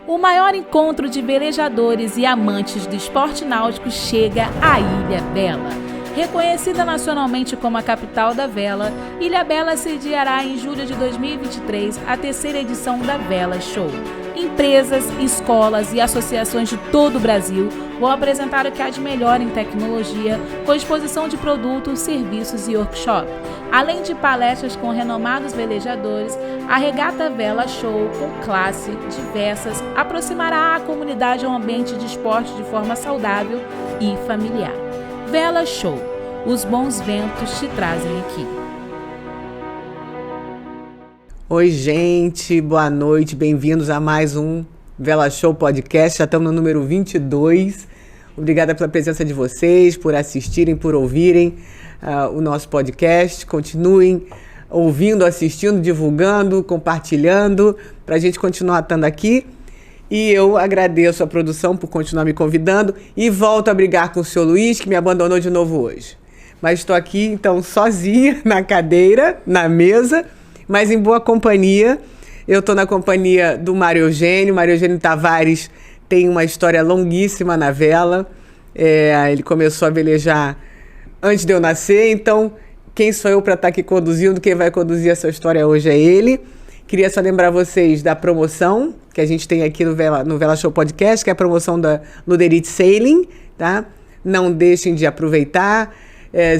O maior encontro de velejadores e amantes do esporte náutico chega à Ilha Bela. Reconhecida nacionalmente como a capital da vela, Ilha Bela sediará em julho de 2023 a terceira edição da Vela Show. Empresas, escolas e associações de todo o Brasil vão apresentar o que há de melhor em tecnologia, com exposição de produtos, serviços e workshop. Além de palestras com renomados velejadores, a Regata Vela Show, com classe diversas, aproximará a comunidade a um ambiente de esporte de forma saudável e familiar. Vela Show. Os bons ventos te trazem aqui. Oi, gente. Boa noite. Bem-vindos a mais um Vela Show Podcast. Já estamos no número 22. Obrigada pela presença de vocês, por assistirem, por ouvirem o nosso podcast. Continuem ouvindo, assistindo, divulgando, compartilhando, para a gente continuar estando aqui. E eu agradeço a produção por continuar me convidando e volto a brigar com o seu Luiz, que me abandonou de novo hoje. Mas estou aqui, então, sozinha na cadeira, na mesa, mas em boa companhia. Eu estou na companhia do Mário Eugênio. Mário Eugênio Tavares tem uma história longuíssima na vela. Ele começou a velejar antes de eu nascer, então quem sou eu para estar aqui conduzindo? Quem vai conduzir essa história hoje é ele. Queria só lembrar vocês da promoção que a gente tem aqui no Vela Show Podcast, que é a promoção da Luderite Sailing, tá? Não deixem de aproveitar,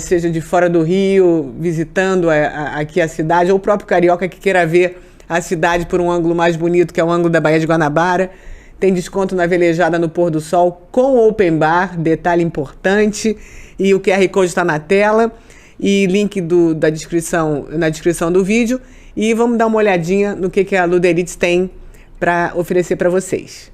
seja de fora do Rio, visitando aqui a cidade, ou o próprio carioca que queira ver a cidade por um ângulo mais bonito, que é o ângulo da Baía de Guanabara. Tem desconto na velejada no pôr do sol com open bar, detalhe importante, e o QR Code está na tela, e link na descrição do vídeo. E vamos dar uma olhadinha no que a Luderite tem para oferecer para vocês.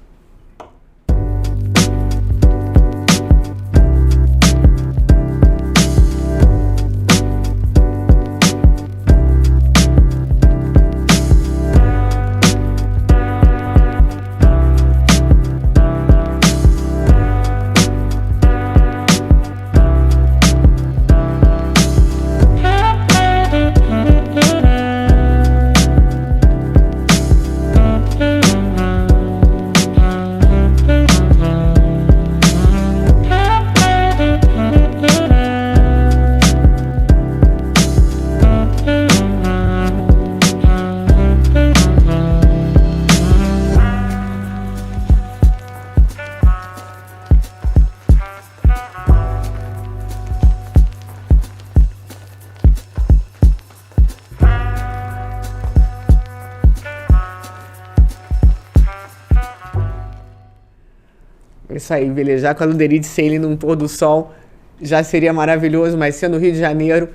Isso aí, velejar com a Luderite Sailing num pôr do sol já seria maravilhoso, mas sendo no Rio de Janeiro,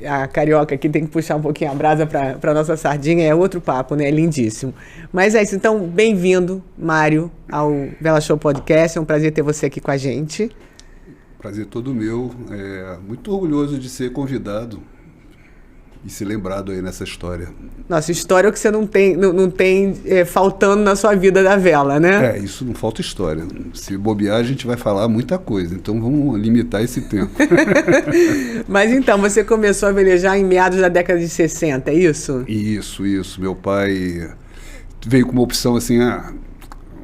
a carioca aqui tem que puxar um pouquinho a brasa para nossa sardinha, é outro papo, né? É lindíssimo. Mas é isso, então, bem-vindo, Mário, ao Vela Show Podcast, é um prazer ter você aqui com a gente. Prazer todo meu, muito orgulhoso de ser convidado e ser lembrado aí nessa história. Nossa, história é o que você não tem faltando na sua vida da vela, né? Isso não falta história. Se bobear, a gente vai falar muita coisa, então vamos limitar esse tempo. Mas então, você começou a velejar em meados da década de 60, é isso? Isso. Meu pai veio com uma opção assim,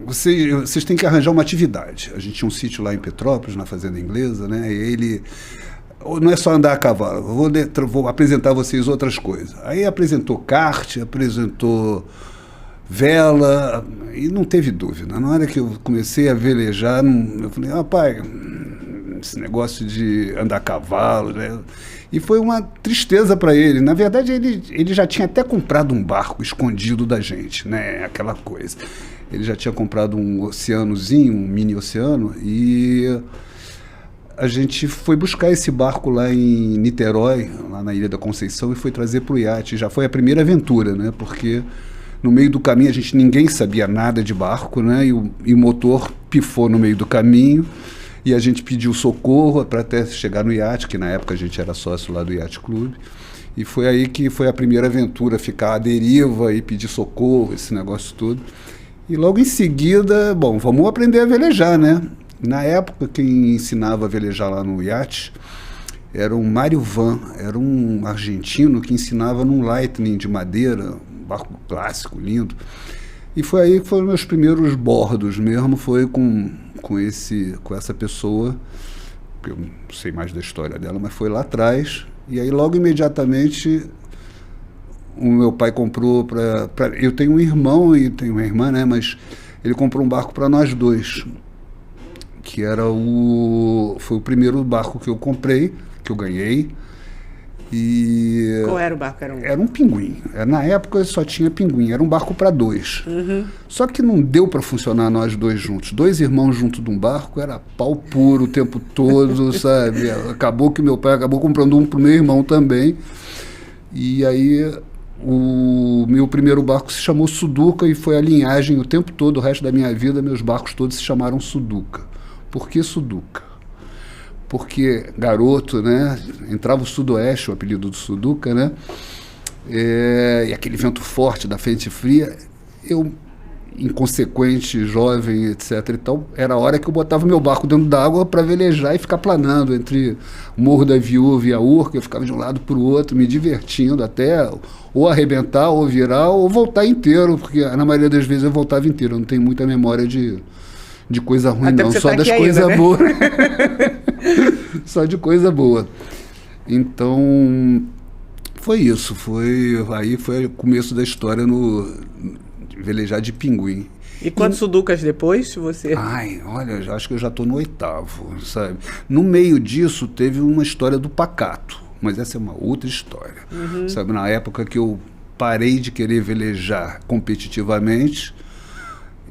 vocês têm que arranjar uma atividade. A gente tinha um sítio lá em Petrópolis, na Fazenda Inglesa, né? E ele... Não é só andar a cavalo, vou apresentar a vocês outras coisas. Aí apresentou kart, apresentou vela, e não teve dúvida. Na hora que eu comecei a velejar, eu falei, pai, esse negócio de andar a cavalo, né? E foi uma tristeza para ele. Na verdade, ele já tinha até comprado um barco escondido da gente, né? Aquela coisa. Ele já tinha comprado um oceanozinho, um mini oceano, e... a gente foi buscar esse barco lá em Niterói, lá na Ilha da Conceição, e foi trazer para o iate. Já foi a primeira aventura, né? Porque no meio do caminho ninguém sabia nada de barco, né? E o motor pifou no meio do caminho e a gente pediu socorro para até chegar no iate, que na época a gente era sócio lá do Yacht Club. E foi aí que foi a primeira aventura, ficar à deriva e pedir socorro, esse negócio todo. E logo em seguida, vamos aprender a velejar, né? Na época, quem ensinava a velejar lá no iate era o Mário Van, era um argentino que ensinava num Lightning de madeira, um barco clássico, lindo. E foi aí que foram meus primeiros bordos mesmo, foi com essa pessoa, que eu não sei mais da história dela, mas foi lá atrás. E aí logo imediatamente o meu pai comprou eu tenho um irmão e tenho uma irmã, né? Mas ele comprou um barco para nós dois, que foi o primeiro barco que eu comprei, que eu ganhei. E qual era o barco? Era um pinguim. Na época só tinha pinguim, era um barco para dois. Só que não deu para funcionar nós dois juntos. Dois irmãos junto de um barco era pau puro o tempo todo, sabe? Acabou que meu pai acabou comprando um pro meu irmão também. E aí o meu primeiro barco se chamou Suduca e foi a linhagem o tempo todo, o resto da minha vida, meus barcos todos se chamaram Suduca. Por que Suduca? Porque garoto, né, entrava o sudoeste, o apelido do Suduca, né, e aquele vento forte da frente fria, eu, inconsequente, jovem, etc. e tal, era a hora que eu botava meu barco dentro d'água para velejar e ficar planando entre o Morro da Viúva e a Urca. Eu ficava de um lado para o outro, me divertindo até ou arrebentar, ou virar, ou voltar inteiro, porque na maioria das vezes eu voltava inteiro, eu não tenho muita memória de coisa ruim, até não, só tá das coisas boas. Só de coisa boa. Então, foi isso. Aí foi o começo da história no velejar de pinguim. E quantos suducas depois você... Ai, olha, acho que eu já estou no 8º, sabe? No meio disso, teve uma história do pacato, mas essa é uma outra história. Sabe, na época que eu parei de querer velejar competitivamente,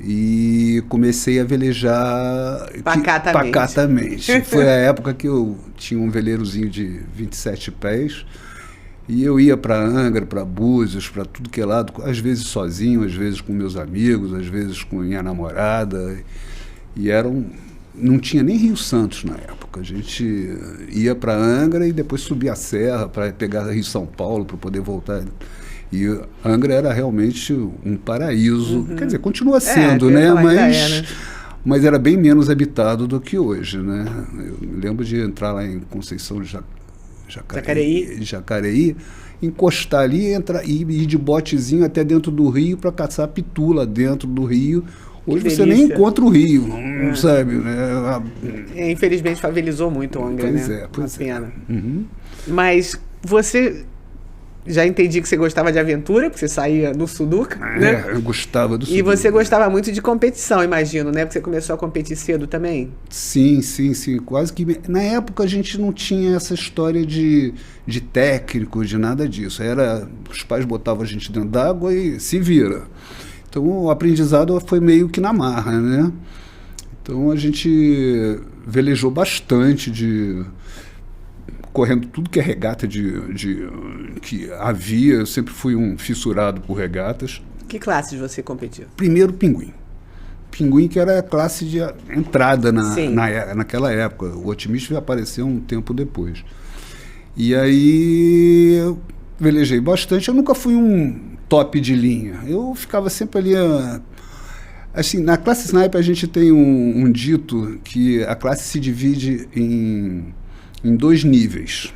e comecei a velejar pacatamente. Foi a época que eu tinha um veleirozinho de 27 pés e eu ia para Angra, para Búzios, para tudo que é lado, às vezes sozinho, às vezes com meus amigos, às vezes com minha namorada. E não tinha nem Rio Santos na época. A gente ia para Angra e depois subia a serra para pegar Rio São Paulo para poder voltar. E Angra era realmente um paraíso, quer dizer, continua sendo, né? Mas era bem menos habitado do que hoje, né? Eu me lembro de entrar lá em Conceição de Jacareí, encostar ali e ir de botezinho até dentro do rio para caçar pitu dentro do rio. Hoje você nem encontra o rio, sabe? Né? Infelizmente favelizou muito o Angra, né? Pois é. Pena. Mas você... Já entendi que você gostava de aventura, porque você saía no Suduca, né? Eu gostava do Suduca. E você gostava muito de competição, imagino, né? Porque você começou a competir cedo também. Sim. Quase que... Na época a gente não tinha essa história de técnico, de nada disso. Os pais botavam a gente dentro d'água e se vira. Então o aprendizado foi meio que na marra, né? Então a gente velejou bastante correndo tudo que é regata que havia. Eu sempre fui um fissurado por regatas. Que classes você competiu? Primeiro, pinguim. Pinguim, que era a classe de entrada naquela época. O otimista apareceu um tempo depois. E aí eu velejei bastante. Eu nunca fui um top de linha. Eu ficava sempre ali... Assim, na classe sniper a gente tem um dito que a classe se divide em 2 níveis,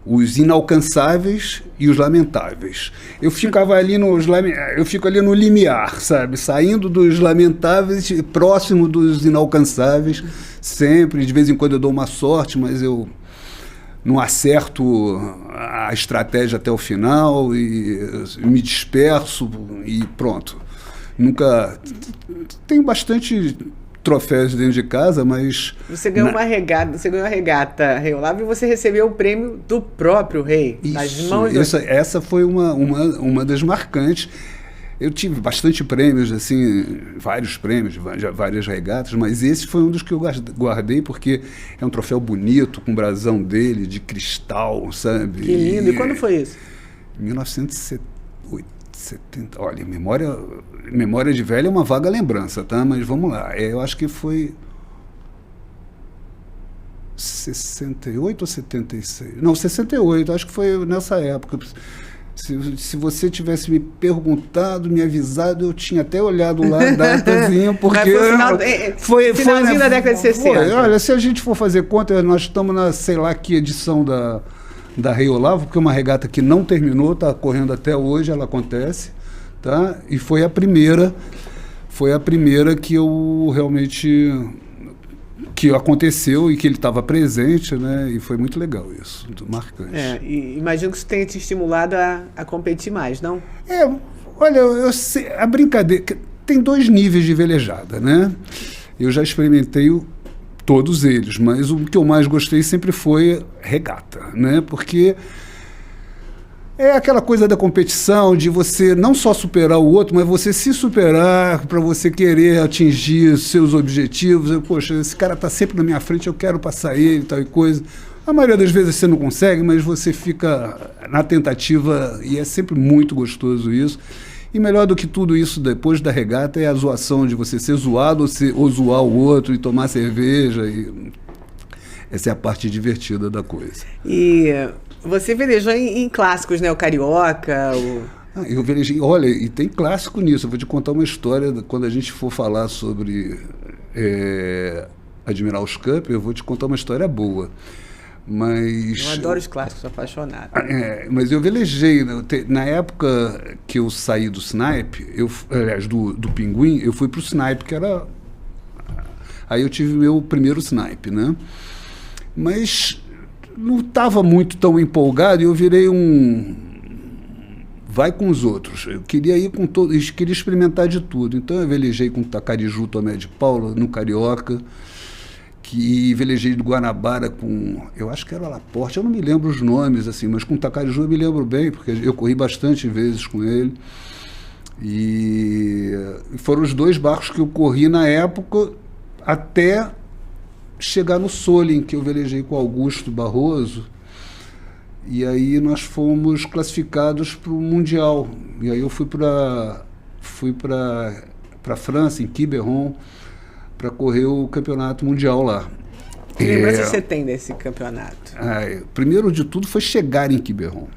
os inalcançáveis e os lamentáveis. Eu fico ali no limiar, sabe? Saindo dos lamentáveis, próximo dos inalcançáveis, sempre. De vez em quando eu dou uma sorte, mas eu não acerto a estratégia até o final e me disperso e pronto. Nunca... Tenho bastante troféus dentro de casa, mas... Você ganhou uma regata, Rei Olavo, e você recebeu o prêmio do próprio rei. Essa foi uma das marcantes. Eu tive bastante prêmios, assim, vários prêmios, várias regatas, mas esse foi um dos que eu guardei, porque é um troféu bonito, com o brasão dele, de cristal, sabe? Que lindo. E quando foi isso? 1970. Olha, memória de velho é uma vaga lembrança, tá? Mas vamos lá. Eu acho que foi 68 ou 76? Não, 68. Acho que foi nessa época. Se você tivesse me perguntado, me avisado, eu tinha até olhado lá a datazinha, porque... Foi finalzinho da década de 60. Olha, se a gente for fazer conta, nós estamos na, sei lá, que edição da Rei Olavo, porque é uma regata que não terminou, está correndo até hoje, ela acontece, tá? E foi a primeira que eu realmente que aconteceu e que ele estava presente, né? E foi muito legal isso, muito marcante. E imagino que isso tenha te estimulado a competir mais, não? Olha, eu sei, a brincadeira tem 2 níveis de velejada, né? Eu já experimentei todos eles, mas o que eu mais gostei sempre foi regata, né? Porque é aquela coisa da competição, de você não só superar o outro, mas você se superar para você querer atingir seus objetivos. Poxa, esse cara está sempre na minha frente, eu quero passar ele e tal e coisa. A maioria das vezes você não consegue, mas você fica na tentativa e é sempre muito gostoso isso. E melhor do que tudo isso, depois da regata, é a zoação de você ser zoado ou zoar o outro e tomar cerveja. Essa é a parte divertida da coisa. E você velejou em clássicos, né? O Carioca, eu velejei. Olha, e tem clássico nisso. Eu vou te contar uma história, quando a gente for falar sobre Admirals Cup, eu vou te contar uma história boa. Mas... Eu adoro os clássicos, sou apaixonado. Mas eu velejei, na época que eu saí do Snipe, aliás, do Pinguim, eu fui para o Snipe, que era... Aí eu tive meu primeiro Snipe, né? Mas não estava muito tão empolgado e eu virei vai com os outros. Eu queria ir com todos, queria experimentar de tudo. Então eu velejei com Tacariju, Tomé de Paula, no Carioca, que velejei do Guanabara com, eu acho que era Laporte, eu não me lembro os nomes, assim, mas com Tacariju eu me lembro bem, porque eu corri bastante vezes com ele. E foram os 2 barcos que eu corri na época, até chegar no Solin, que eu velejei com Augusto Barroso, e aí nós fomos classificados para o Mundial. E aí eu fui para França, em Quiberon, para correr o campeonato mundial lá. Que lembrança você tem desse campeonato? Primeiro de tudo foi chegar em Quiberon.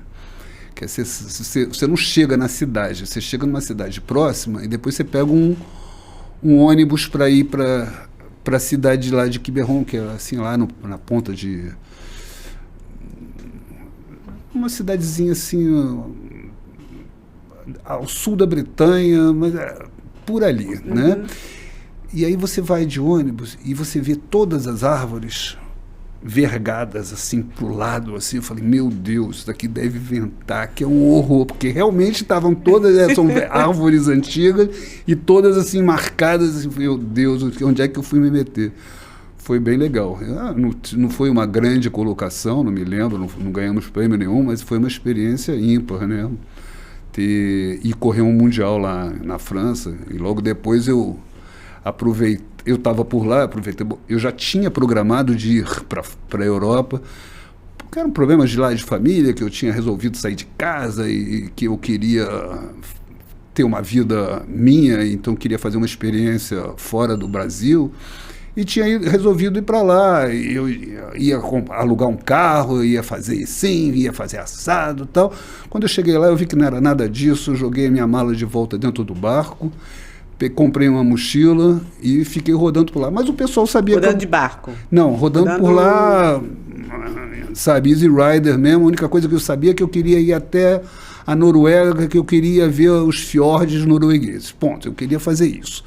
Você não chega na cidade, você chega numa cidade próxima e depois você pega um ônibus para ir para a cidade lá de Quiberon, que é assim, lá na ponta de... Uma cidadezinha assim, ao sul da Bretanha, mas por ali, né? E aí você vai de ônibus e você vê todas as árvores vergadas assim pro lado, assim. Eu falei, meu Deus, isso daqui deve ventar, que é um horror, porque realmente estavam todas, são árvores antigas e todas assim marcadas, assim, meu Deus, onde é que eu fui me meter? Foi bem legal. Não foi uma grande colocação, não me lembro, não ganhamos prêmio nenhum, mas foi uma experiência ímpar, né? E correr um mundial lá na França, e logo depois eu estava por lá, aproveitei, eu já tinha programado de ir para a Europa, porque eram problemas de lá de família, que eu tinha resolvido sair de casa e que eu queria ter uma vida minha, então queria fazer uma experiência fora do Brasil, e tinha resolvido ir para lá. Eu ia alugar um carro, ia fazer assim, ia fazer assado e tal. Quando eu cheguei lá, eu vi que não era nada disso, joguei a minha mala de volta dentro do barco, comprei uma mochila e fiquei rodando por lá. Mas o pessoal sabia Rodando de barco? Não, rodando por lá, sabe, Easy Rider mesmo. A única coisa que eu sabia é que eu queria ir até a Noruega, que eu queria ver os fiordes noruegueses. Ponto, eu queria fazer isso.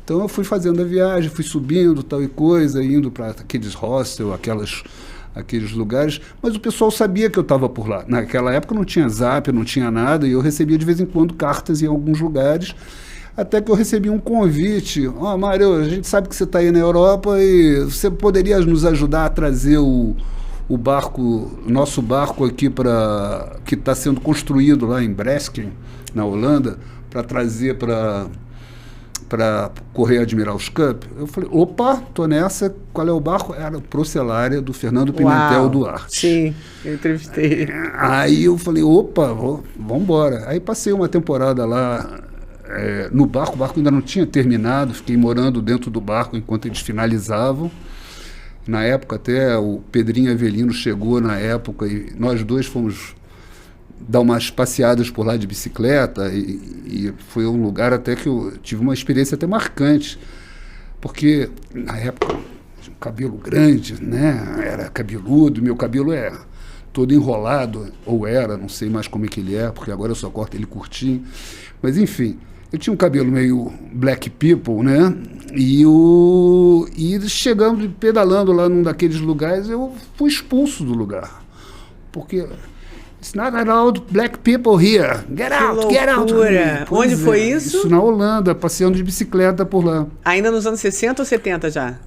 Então eu fui fazendo a viagem, fui subindo tal e coisa, indo para aqueles hostels, aqueles lugares, mas o pessoal sabia que eu estava por lá. Naquela época não tinha Zap, não tinha nada, e eu recebia de vez em quando cartas em alguns lugares, até que eu recebi um convite. Mário, a gente sabe que você está aí na Europa e você poderia nos ajudar a trazer o nosso barco aqui que está sendo construído lá em Bresken, na Holanda, para trazer para correr Admirals Cup. Eu falei, opa, tô nessa, qual é o barco? Era o Procellaria, do Fernando Pimentel Duarte. Sim, eu entrevistei ele. Aí eu falei, opa, vamos embora. Aí passei uma temporada lá no barco, o barco ainda não tinha terminado, fiquei morando dentro do barco enquanto eles finalizavam. Na época até o Pedrinho Avelino chegou na época e nós dois fomos dar umas passeadas por lá de bicicleta e foi um lugar até que eu tive uma experiência até marcante, porque na época tinha um cabelo grande, né? Era cabeludo, meu cabelo todo enrolado, ou era, não sei mais como é que ele é, porque agora eu só corto ele curtinho. Mas, enfim, eu tinha um cabelo meio black people, né? E chegando, pedalando lá num daqueles lugares, eu fui expulso do lugar. Porque... It's not allowed black people here. Get out, get out. Onde foi isso? Isso na Holanda, passeando de bicicleta por lá. Ainda nos anos 60 ou 70 já?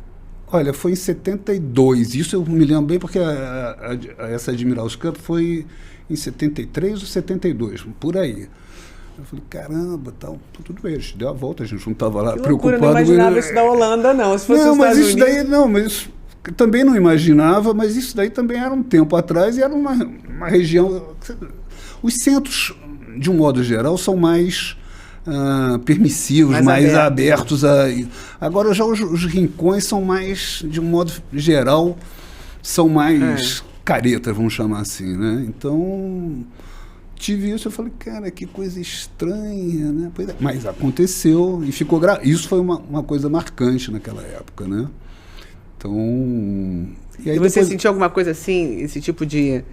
Olha, foi em 72. Isso eu me lembro bem porque essa Admiral's Cup foi em 73 ou 72, por aí. Eu falei, caramba, tal, tudo bem, a gente deu a volta, a gente não estava lá preocupado. Não imaginava isso da Holanda, não. Se fosse não, os mas Estados isso Unidos... daí, não, mas também não imaginava, mas isso daí também era um tempo atrás e era uma região... Os centros, de um modo geral, são mais permissivos, mais abertos. Agora já os rincões são mais, de um modo geral, são mais caretas, vamos chamar assim, né? Então, tive isso, eu falei, cara, que coisa estranha, né? Pois é, mas aconteceu e ficou... Isso foi uma coisa marcante naquela época, né? Então... E aí você sentiu alguma coisa assim, esse tipo de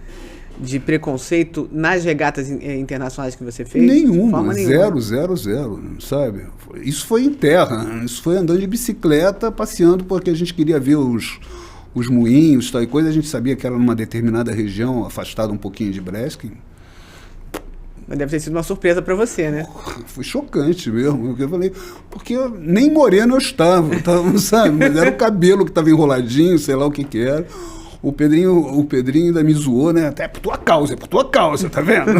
preconceito nas regatas internacionais que você fez? Nenhuma, zero, sabe? Isso foi em terra, isso foi andando de bicicleta, passeando, porque a gente queria ver os moinhos, tal e coisa, a gente sabia que era numa determinada região, afastada um pouquinho de Breskin. Mas deve ter sido uma surpresa para você, né? Foi chocante mesmo. Eu falei, porque nem moreno eu estava, sabe? Mas era o cabelo que estava enroladinho, sei lá o que era. O Pedrinho ainda me zoou, né? Até por tua causa, tá vendo?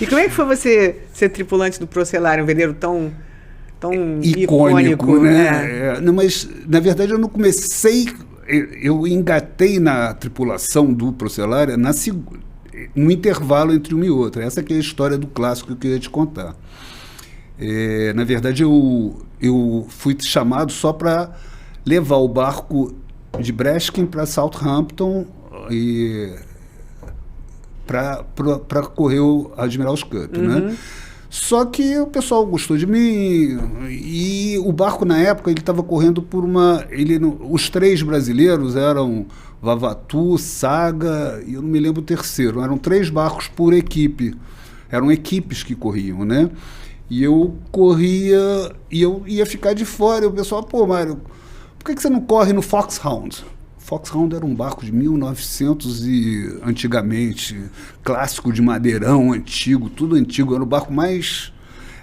E como é que foi você ser tripulante do Procellarum, um veleiro tão icônico, né? Não, mas, na verdade, eu não comecei... Eu engatei na tripulação do Procellarum no intervalo entre uma e outra. Essa que é a história do clássico que eu queria te contar. Na verdade, eu fui chamado só para levar o barco de Breskin para Southampton e para correr o Admiral's Cup, né? Só que o pessoal gostou de mim e o barco na época ele estava correndo por os três brasileiros eram Vavatu, Saga e eu não me lembro o terceiro. Eram 3 barcos por equipe. Eram equipes que corriam, né? E eu corria e eu ia ficar de fora. E o pessoal, pô, Mário, por que você não corre no Foxhound? Foxhound era um barco de 1900 e antigamente, clássico de madeirão, antigo, tudo antigo. Era o barco mais...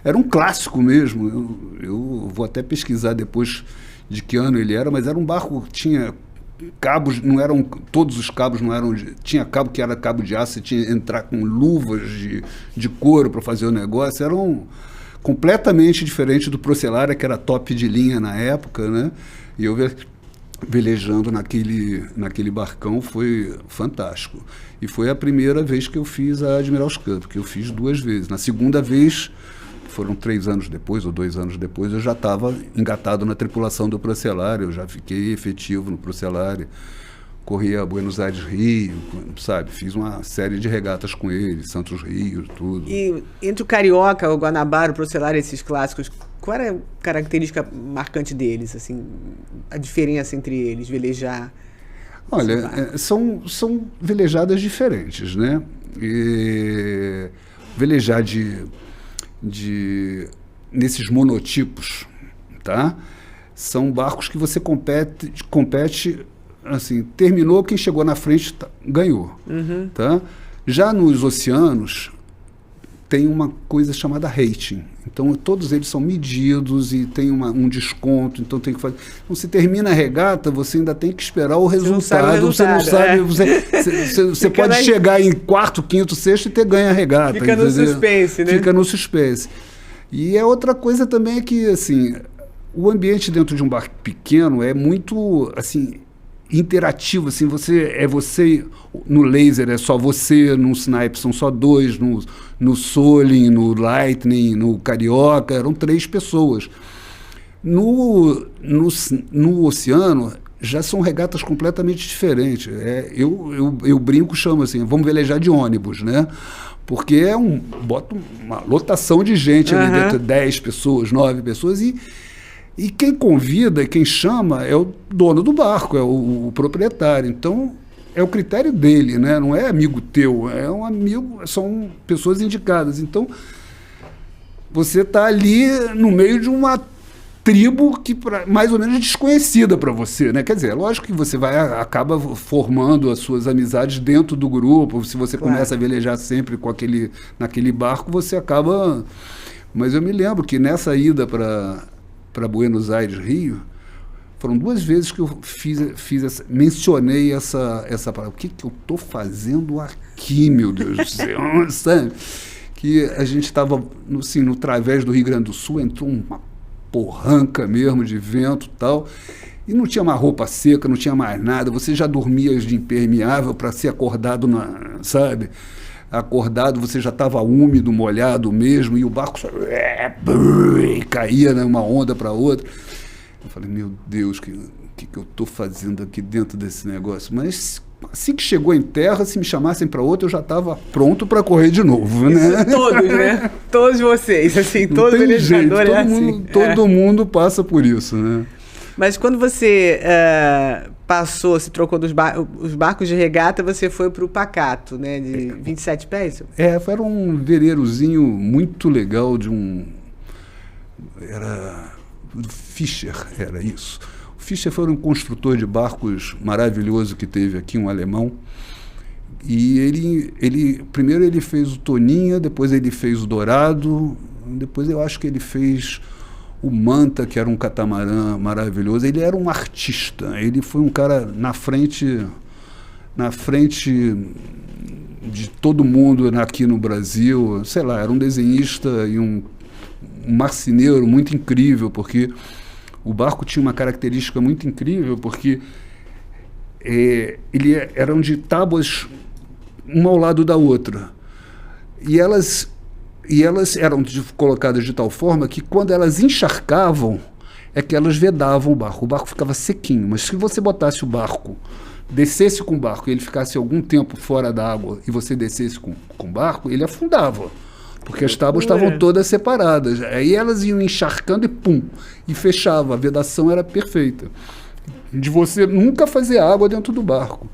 Era um clássico mesmo. Eu vou até pesquisar depois de que ano ele era, mas era um barco que tinha... cabos, não eram, todos os cabos não eram, tinha cabo que era cabo de aço, você tinha que entrar com luvas de couro para fazer o negócio, eram completamente diferente do Procellarum, que era top de linha na época, né? E eu velejando naquele barcão foi fantástico. E foi a primeira vez que eu fiz a Admiral's Cup, que eu fiz 2 vezes. Na segunda vez, foram 3 anos depois ou 2 anos depois, eu já estava engatado na tripulação do Procellarum, eu já fiquei efetivo no Procellarum, corria Buenos Aires, Rio, sabe? Fiz uma série de regatas com ele, Santos Rio, tudo. E entre o Carioca, o Guanabara, o Procellarum, esses clássicos, qual era a característica marcante deles, assim, a diferença entre eles, velejar? Olha, são velejadas diferentes, né? Velejar nesses monotipos, tá? São barcos que você compete assim, terminou, quem chegou na frente ganhou, tá? Já nos oceanos tem uma coisa chamada rating, então todos eles são medidos e tem um desconto, então tem que fazer. Então, se termina a regata, você ainda tem que esperar o resultado, você não sabe, você pode chegar em 4º, 5º, 6º e ter ganho a regata. Fica no suspense, né? Fica no suspense. E outra coisa também é que, assim, o ambiente dentro de um barco pequeno é muito, assim, interativo, assim, você no laser é só você, no snipe são só 2, no Soling, no Lightning, no Carioca, eram 3 pessoas. No oceano já são regatas completamente diferentes. Eu brinco, chamo assim, vamos velejar de ônibus, né? Porque bota uma lotação de gente ali dentro, 10 pessoas, 9 pessoas, e quem convida, quem chama é o dono do barco, é o proprietário. Então, é o critério dele, né? Não é amigo teu, é um amigo, são pessoas indicadas. Então, você está ali no meio de uma tribo que mais ou menos desconhecida para você, né? Quer dizer, é lógico que você acaba formando as suas amizades dentro do grupo. Se você começa a velejar sempre naquele barco, você acaba... Mas eu me lembro que nessa ida para Buenos Aires, Rio, foram 2 vezes que eu mencionei essa palavra. O que eu estou fazendo aqui, meu Deus do céu? Sabe? Que a gente estava no través do Rio Grande do Sul, entrou uma porranca mesmo de vento e tal, e não tinha mais roupa seca, não tinha mais nada, você já dormia de impermeável para ser acordado, sabe? Acordado, você já estava úmido, molhado mesmo, e o barco só caía, né, uma onda para outra. Eu falei, meu Deus, o que eu estou fazendo aqui dentro desse negócio? Mas assim que chegou em terra, se me chamassem para outra, eu já estava pronto para correr de novo, né? Todos, né? Todos vocês, assim, todo velejador é assim. Todo mundo passa por isso, né? Mas quando você se trocou os barcos de regata, você foi para o Pacato, né? De 27 pés? Era um veleirozinho muito legal era do Fischer, era isso. O Fischer foi um construtor de barcos maravilhoso que teve aqui, um alemão. E primeiro ele fez o Toninha, depois ele fez o Dourado, depois eu acho que ele fez o Manta, que era um catamarã maravilhoso. Ele era um artista, ele foi um cara na frente de todo mundo aqui no Brasil, sei lá, era um desenhista e um marceneiro muito incrível, porque o barco tinha uma característica muito incrível, porque eram de tábuas uma ao lado da outra. E elas eram colocadas de tal forma que quando elas encharcavam, é que elas vedavam o barco ficava sequinho. Mas se você botasse o barco, descesse com o barco e ele ficasse algum tempo fora da água e você descesse com o barco, ele afundava. Porque as tábuas estavam todas separadas. Aí elas iam encharcando e pum, e fechava. A vedação era perfeita. De você nunca fazer água dentro do barco.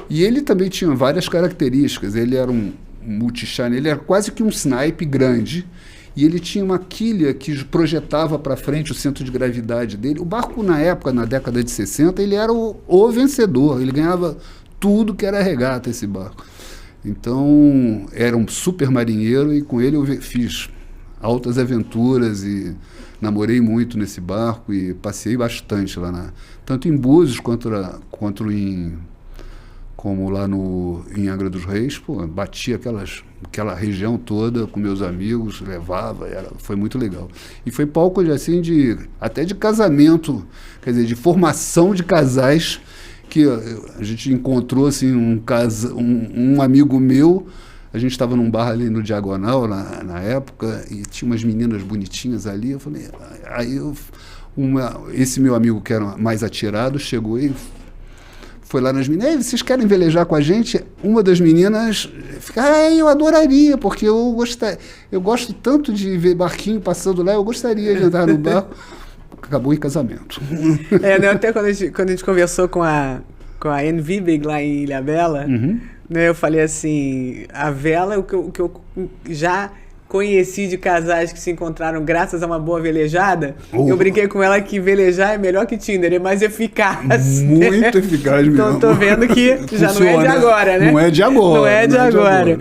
E ele também tinha várias características. Ele era um multishine, ele era quase que um snipe grande. E ele tinha uma quilha que projetava para frente o centro de gravidade dele. O barco, na época, na década de 60, ele era o vencedor. Ele ganhava tudo que era regata, esse barco. Então, era um super marinheiro e com ele eu fiz altas aventuras e namorei muito nesse barco e passei bastante lá, tanto em Búzios quanto como lá em Angra dos Reis. Batia aquela região toda com meus amigos, levava, foi muito legal. E foi palco até de casamento, quer dizer, de formação de casais, que a gente encontrou assim, um amigo meu. A gente estava num bar ali no Diagonal na época e tinha umas meninas bonitinhas ali. Eu falei, esse meu amigo que era mais atirado chegou e foi lá nas meninas. Vocês querem velejar com a gente? Uma das meninas fica, eu adoraria, porque eu gosto tanto de ver barquinho passando lá, eu gostaria de entrar no barco. Acabou em casamento. Né, até quando a gente conversou com a Anne Vibig lá em Ilhabela, né, eu falei assim, a vela, o que eu já conheci de casais que se encontraram graças a uma boa velejada, eu brinquei com ela que velejar é melhor que Tinder, é mais eficaz. Muito eficaz mesmo. Então tô vendo que já funciona, não é de agora, né? Não é de agora. Não é de agora.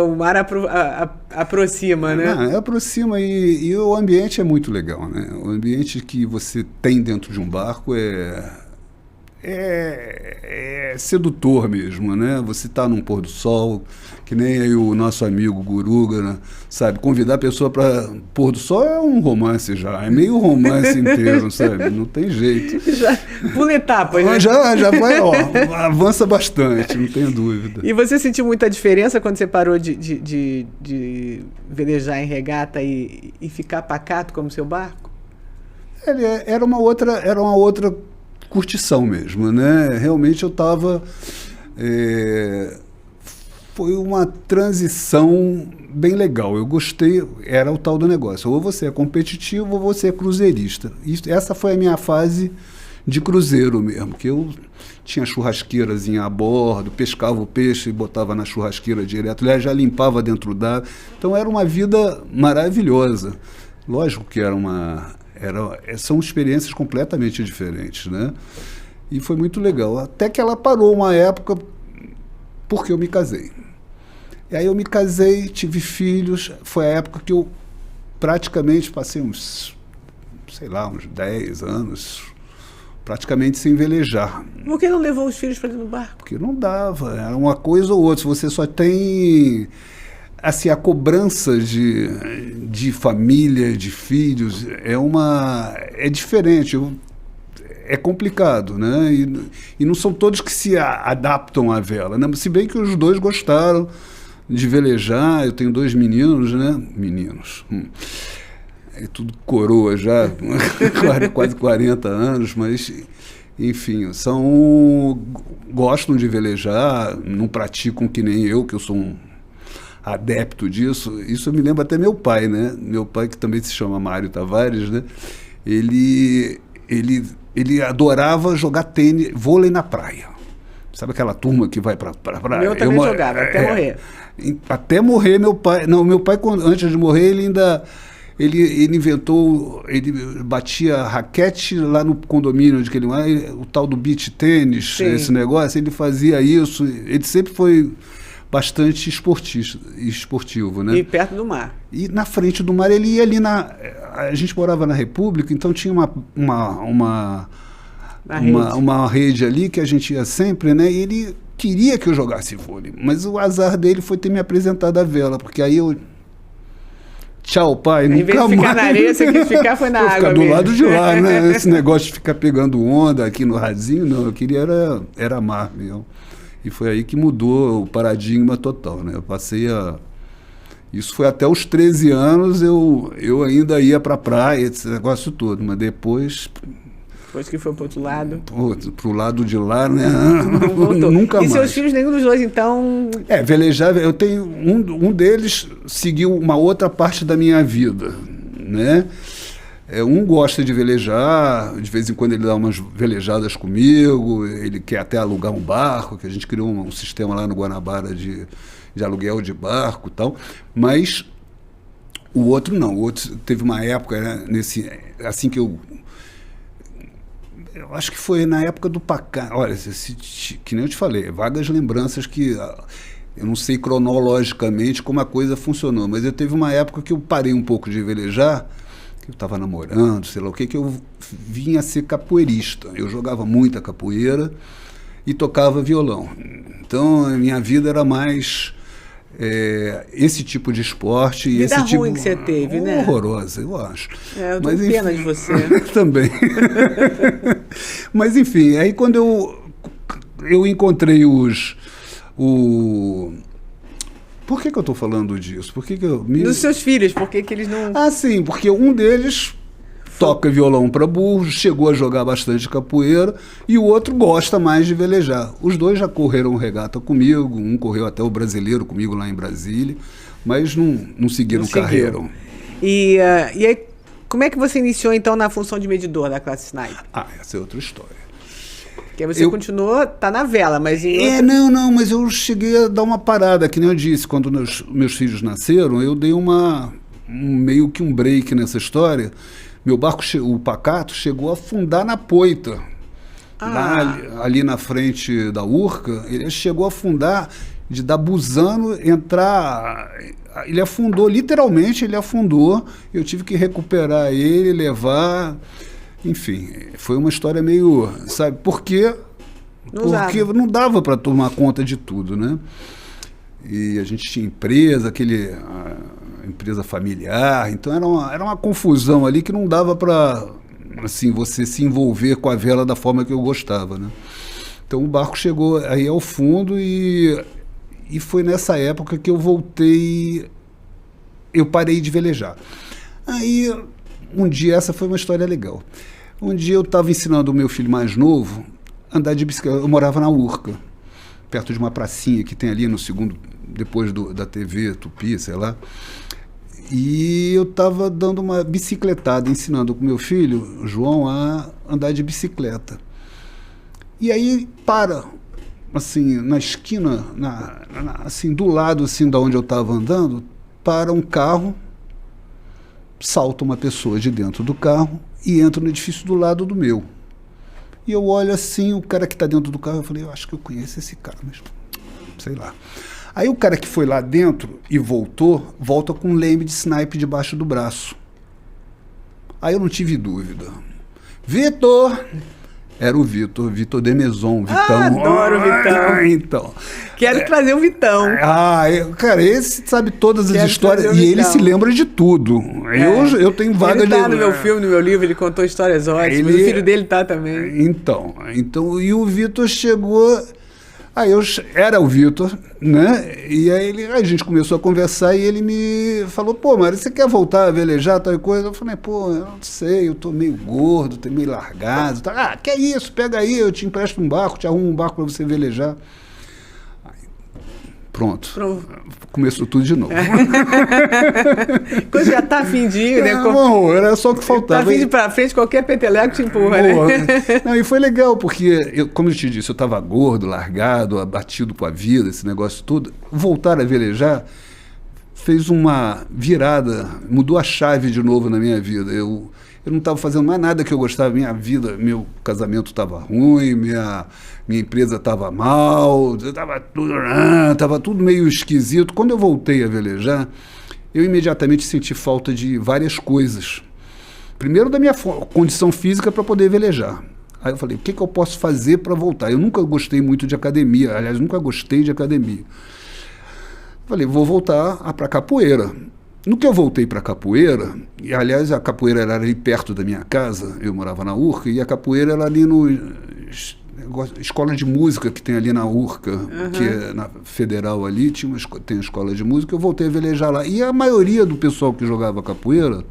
O mar aproxima, né? Aproxima e o ambiente é muito legal, né? O ambiente que você tem dentro de um barco é sedutor mesmo, né? Você está num pôr do sol, que nem aí o nosso amigo Guruga, né? Sabe? Convidar a pessoa para pôr do sol é um romance já, é meio romance inteiro, sabe? Não tem jeito. Já pula etapas, né? Já vai, avança bastante, não tenho dúvida. E você sentiu muita diferença quando você parou de velejar em regata e ficar pacato como seu barco? Era uma outra curtição mesmo, né? Realmente eu estava... foi uma transição bem legal. Eu gostei, era o tal do negócio. Ou você é competitivo ou você é cruzeirista. Essa foi a minha fase de cruzeiro mesmo, que eu tinha churrasqueirazinha a bordo, pescava o peixe e botava na churrasqueira direto, aliás, já limpava dentro d'água. Então era uma vida maravilhosa. Lógico que são experiências completamente diferentes, né? E foi muito legal. Até que ela parou uma época porque eu me casei. E aí eu me casei, tive filhos, foi a época que eu praticamente passei uns 10 anos, praticamente sem velejar. Por que não levou os filhos para dentro do barco? Porque não dava, era uma coisa ou outra. Se você só tem, assim, a cobrança de família, de filhos, é diferente, é complicado, né? E não são todos que se adaptam à vela, né? Se bem que os dois gostaram de velejar. Eu tenho 2 meninos, né? É tudo coroa já, quase 40 anos, mas, enfim, gostam de velejar, não praticam que nem eu, que eu sou um adepto disso. Isso me lembra até meu pai, né? Meu pai, que também se chama Mário Tavares, né? Ele adorava jogar tênis, vôlei na praia. Sabe aquela turma que vai para a praia? Eu também jogava, até morrer. Até morrer, meu pai... Não, meu pai, antes de morrer, ele inventou... Ele batia raquete lá no condomínio onde ele mora, o tal do beach tênis, esse negócio, ele fazia isso. Ele sempre foi bastante esportivo, né? E perto do mar. E na frente do mar, ele ia ali a gente morava na República, então tinha uma rede ali que a gente ia sempre, né? E ele queria que eu jogasse vôlei, mas o azar dele foi ter me apresentado à vela, porque aí eu... Tchau, pai, nunca mais. Em vez de ficar na areia, você quis ficar foi na água ficar mesmo. Do lado de lá, né? Esse negócio de ficar pegando onda aqui no rasinho, não, eu queria era mar mesmo. E foi aí que mudou o paradigma total, né? Eu passei Isso foi até os 13 anos, eu ainda ia para a praia, esse negócio todo, mas depois que foi para o outro lado. Para o lado de lá, né? Nunca mais. E seus filhos, nenhum dos dois, então... Velejar, eu tenho... Um deles seguiu uma outra parte da minha vida, né? Um gosta de velejar, de vez em quando ele dá umas velejadas comigo, ele quer até alugar um barco, que a gente criou um sistema lá no Guanabara de aluguel de barco e tal, mas o outro não. O outro teve uma época, né, assim que eu acho que foi na época do Pacá. Olha, que nem eu te falei, vagas lembranças que eu não sei cronologicamente como a coisa funcionou, mas eu teve uma época que eu parei um pouco de velejar, que eu estava namorando, sei lá o que eu vinha a ser capoeirista. Eu jogava muita capoeira e tocava violão. Então, a minha vida era mais esse tipo de esporte. Vida esse ruim tipo, que você teve, né? Horrorosa, eu acho. Eu tô com pena de você. Também. Mas, enfim, aí quando eu encontrei Por que eu estou falando disso? Dos seus filhos, por que eles não... Ah, sim, porque um deles toca violão para burro, chegou a jogar bastante capoeira, e o outro gosta mais de velejar. Os dois já correram regata comigo, um correu até o Brasileiro comigo lá em Brasília, mas não seguiram carreira. E aí, como é que você iniciou, então, na função de medidor da classe Snipe? Essa é outra história. Porque você continuou, tá na vela, mas... Mas eu cheguei a dar uma parada, que nem eu disse, quando meus filhos nasceram, eu dei meio que um break nessa história. Meu barco, o Pacato, chegou a afundar na Poita, ali na frente da Urca. Ele chegou a afundar, de dar busano, entrar... Ele afundou, literalmente ele afundou. Eu tive que recuperar ele, levar... Enfim, foi uma história meio... Sabe, porque não dava para tomar conta de tudo, né? E a gente tinha empresa, empresa familiar, então era uma confusão ali que não dava para, assim, você se envolver com a vela da forma que eu gostava, né? Então o barco chegou aí ao fundo e foi nessa época que eu parei de velejar. Aí, um dia, essa foi uma história legal. Um dia eu estava ensinando o meu filho mais novo a andar de bicicleta. Eu morava na Urca, perto de uma pracinha que tem ali no segundo, depois da TV Tupi, sei lá. E eu estava dando uma bicicletada, ensinando com meu filho, João, a andar de bicicleta. E aí assim, na esquina, assim, do lado assim, de onde eu estava andando, para um carro, salta uma pessoa de dentro do carro e entra no edifício do lado do meu. E eu olho assim, o cara que está dentro do carro, eu falei, eu acho que eu conheço esse cara, mas sei lá. Aí o cara que foi lá dentro e volta com um leme de sniper debaixo do braço. Aí eu não tive dúvida. Vitor! Era o Vitor Demeson, Vitão. Adoro o Vitão. Então. Quero trazer o Vitão. Cara, esse sabe todas as histórias e ele se lembra de tudo. Eu tenho vaga ele tá no meu filme, no meu livro, ele contou histórias ótimas. O filho dele tá também. Então, e o Vitor chegou... Aí era o Vitor, né? E aí a gente começou a conversar e ele me falou, pô, Mário, você quer voltar a velejar, tal coisa? Eu falei, pô, eu não sei, eu tô meio gordo, tô meio largado. Tá. Ah, que isso, pega aí, eu te empresto um barco, te arrumo um barco para você velejar. Pronto. Começou tudo de novo. Quando já tá a fim de ir, né? Era só o que faltava. Tá a fim de ir pra frente, qualquer peteleco te empurra, né? Não, e foi legal, porque, como eu te disse, eu estava gordo, largado, abatido com a vida, esse negócio todo. Voltar a velejar fez uma virada, mudou a chave de novo na minha vida. Eu não estava fazendo mais nada que eu gostava. Minha vida, meu casamento estava ruim, minha empresa estava mal, estava tudo meio esquisito. Quando eu voltei a velejar, eu imediatamente senti falta de várias coisas. Primeiro, da minha condição física para poder velejar. Aí eu falei, o que eu posso fazer para voltar? Eu nunca gostei muito de academia, aliás, nunca gostei de academia. Falei, vou voltar para capoeira. No que eu voltei para a capoeira, e aliás a capoeira era ali perto da minha casa, eu morava na Urca, e a capoeira era ali no escola de música que tem ali na Urca, que é na Federal ali, tem a escola de música, eu voltei a velejar lá. E a maioria do pessoal que jogava capoeira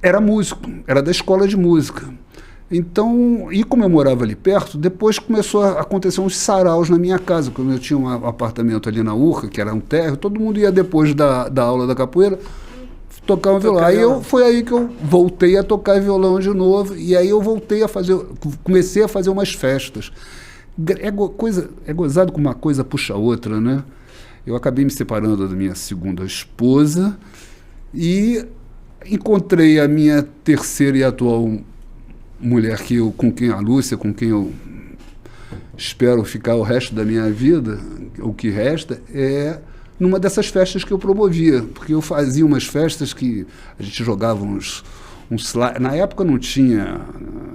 era músico, era da escola de música. Então, e como eu morava ali perto, depois começou a acontecer uns saraus na minha casa, como eu tinha um apartamento ali na Urca, que era um térreo, todo mundo ia depois da aula da capoeira tocar um violão. Aí foi aí que eu voltei a tocar violão de novo, e aí eu comecei a fazer umas festas. É gozado como uma coisa puxa a outra, né? Eu acabei me separando da minha segunda esposa e encontrei a minha terceira e atual mulher a Lúcia, com quem eu espero ficar o resto da minha vida, o que resta, é numa dessas festas que eu promovia, porque eu fazia umas festas que a gente jogava uns na época não tinha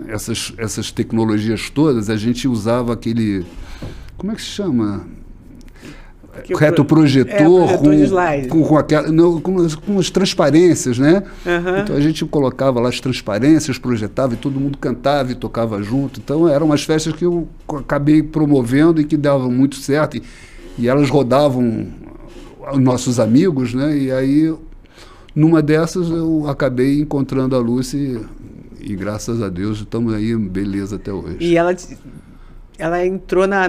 essas tecnologias todas, a gente usava aquele, como é que se chama? Retroprojetor com as transparências, né? Então a gente colocava lá as transparências, projetava e todo mundo cantava e tocava junto. Então eram umas festas que eu acabei promovendo e que davam muito certo. E elas rodavam os nossos amigos, né? E aí, numa dessas, eu acabei encontrando a Lúcia e graças a Deus estamos aí, beleza, até hoje. E ela entrou na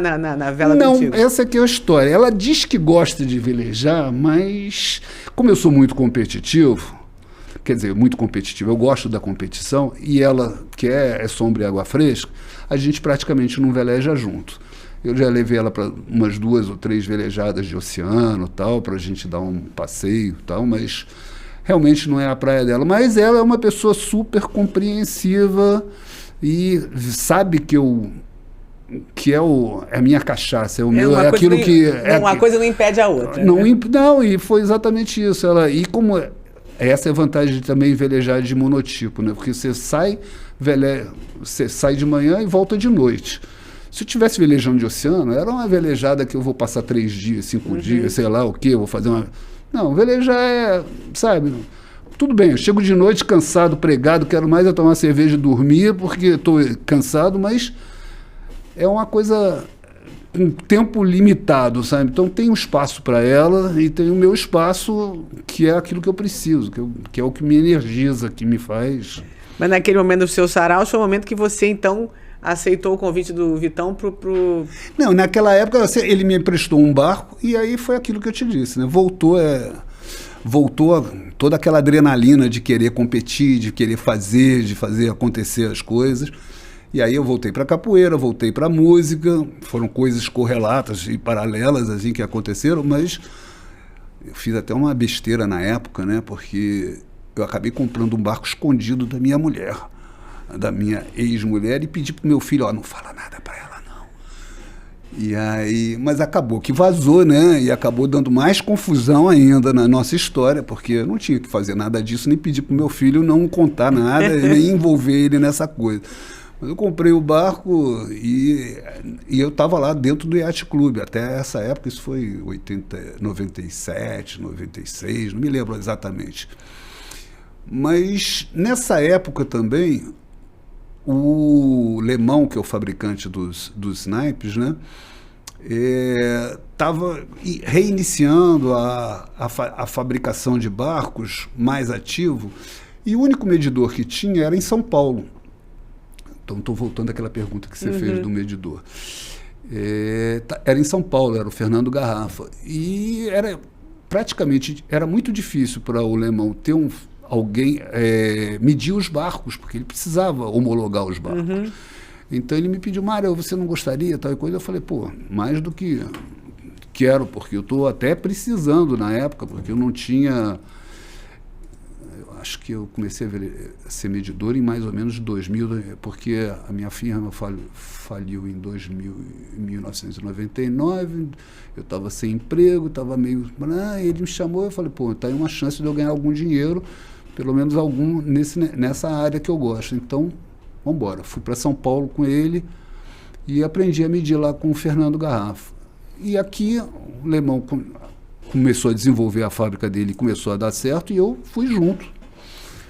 vela contigo? Não, essa aqui é a história. Ela diz que gosta de velejar, mas como eu sou muito competitivo, eu gosto da competição, e ela, que é sombra e água fresca, a gente praticamente não veleja junto. Eu já levei ela para umas 2 ou 3 velejadas de oceano, tal, para a gente dar um passeio, tal, mas realmente não é a praia dela. Mas ela é uma pessoa super compreensiva e sabe que é a minha cachaça, é aquilo que... Uma coisa não impede a outra. Não, e foi exatamente isso. Essa é a vantagem de também velejar de monotipo, né? Porque você sai de manhã e volta de noite. Se eu tivesse velejando de oceano, era uma velejada que eu vou passar 3 dias, 5 dias, sei lá o quê, vou fazer uma... Não, velejar sabe... Tudo bem, eu chego de noite cansado, pregado, quero mais tomar cerveja e dormir, porque estou cansado, mas... É uma coisa com tempo limitado, sabe? Então tem um espaço para ela e tem o meu espaço, que é aquilo que eu preciso, que é o que me energiza, que me faz... Mas naquele momento do seu sarau, foi o momento que você, então, aceitou o convite do Vitão pro... Não, naquela época ele me emprestou um barco e aí foi aquilo que eu te disse, né? Voltou toda aquela adrenalina de querer competir, de querer de fazer acontecer as coisas. E aí eu voltei para capoeira, voltei para música, foram coisas correlatas e paralelas assim que aconteceram, mas eu fiz até uma besteira na época, né? Porque eu acabei comprando um barco escondido da minha mulher, da minha ex-mulher, e pedi pro meu filho, não fala nada para ela não. E aí, mas acabou que vazou, né? E acabou dando mais confusão ainda na nossa história, porque eu não tinha que fazer nada disso, nem pedir pro meu filho não contar nada, nem envolver ele nessa coisa. Mas eu comprei o barco e eu estava lá dentro do Yacht Club. Até essa época, isso foi 97, 96, não me lembro exatamente. Mas nessa época também, o Lemão, que é o fabricante dos snipes, né, estava reiniciando a fabricação de barcos mais ativo, e o único medidor que tinha era em São Paulo. Então, estou voltando àquela pergunta que você fez do medidor. Era em São Paulo, era o Fernando Garrafa. E era muito difícil para o Lemão ter alguém medir os barcos, porque ele precisava homologar os barcos. Então, ele me pediu, Mário, você não gostaria, tal coisa? Eu falei, mais do que quero, porque eu estou até precisando na época, porque eu não tinha... Acho que eu comecei a ser medidor em mais ou menos 2000, porque a minha firma faliu em 1999, eu estava sem emprego, estava meio... ele me chamou e eu falei, tá aí uma chance de eu ganhar algum dinheiro, pelo menos algum nessa área que eu gosto. Então, vamos embora. Fui para São Paulo com ele e aprendi a medir lá com o Fernando Garrafa. E aqui o Lemão começou a desenvolver a fábrica dele, começou a dar certo e eu fui junto.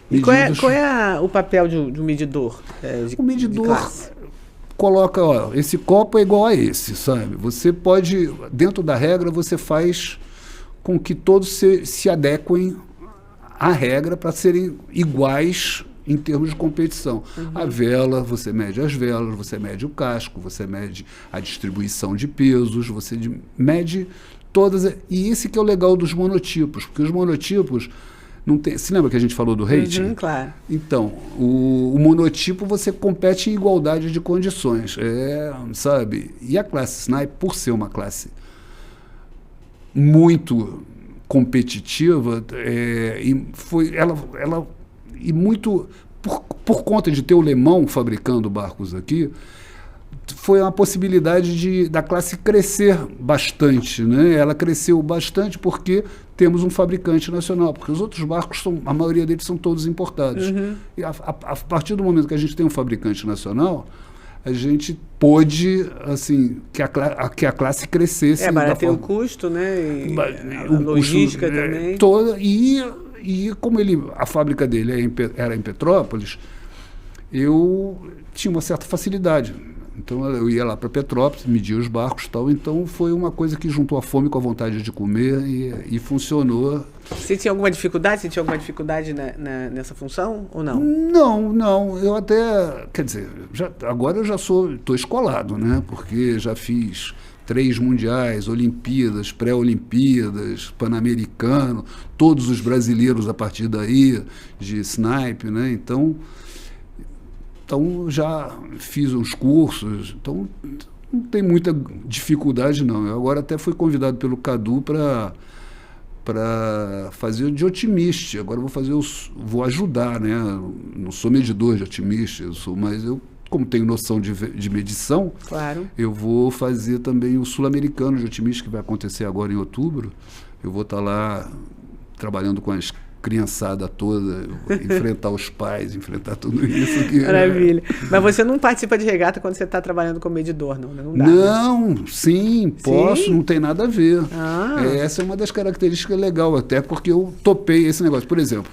E qual é o papel de um medidor? O medidor coloca, esse copo é igual a esse, sabe? Você pode, dentro da regra, você faz com que todos se adequem à regra para serem iguais em termos de competição. A vela, você mede as velas, você mede o casco, você mede a distribuição de pesos, você mede todas... E esse que é o legal dos monotipos, porque os monotipos... Você lembra que a gente falou do rating? Claro. Então, o monotipo você compete em igualdade de condições, sabe? E a classe Snipe, por ser uma classe muito competitiva, e muito por conta de ter o Lemão fabricando barcos aqui, foi uma possibilidade da classe crescer bastante, né? Ela cresceu bastante porque temos um fabricante nacional, porque os outros barcos, a maioria deles são todos importados. E a partir do momento que a gente tem um fabricante nacional, a gente pôde, assim, que a classe crescesse. Baratear o custo, né? E a logística também. Toda, e como a fábrica dele era em Petrópolis, eu tinha uma certa facilidade. Então eu ia lá para Petrópolis, media os barcos e tal. Então foi uma coisa que juntou a fome com a vontade de comer e funcionou. Você tinha alguma dificuldade? Nessa função ou não? Não. Eu até... Quer dizer, agora eu já estou escolado, né? Porque já fiz 3 mundiais, Olimpíadas, pré-Olimpíadas, Pan-Americano, todos os brasileiros a partir daí, de snipe, né? Então já fiz uns cursos, então não tem muita dificuldade não. Eu agora até fui convidado pelo Cadu para fazer de otimista. Agora vou ajudar, né? Não sou medidor de otimista, mas eu, como tenho noção de medição, claro, eu vou fazer também o sul-americano de otimista, que vai acontecer agora em outubro. Eu vou estar lá trabalhando com as criançada toda, enfrentar os pais, enfrentar tudo isso. Maravilha. Mas você não participa de regata quando você está trabalhando como medidor, não? Não dá, não, né? Sim, posso, sim? Não tem nada a ver. Essa é uma das características legais, até porque eu topei esse negócio. Por exemplo,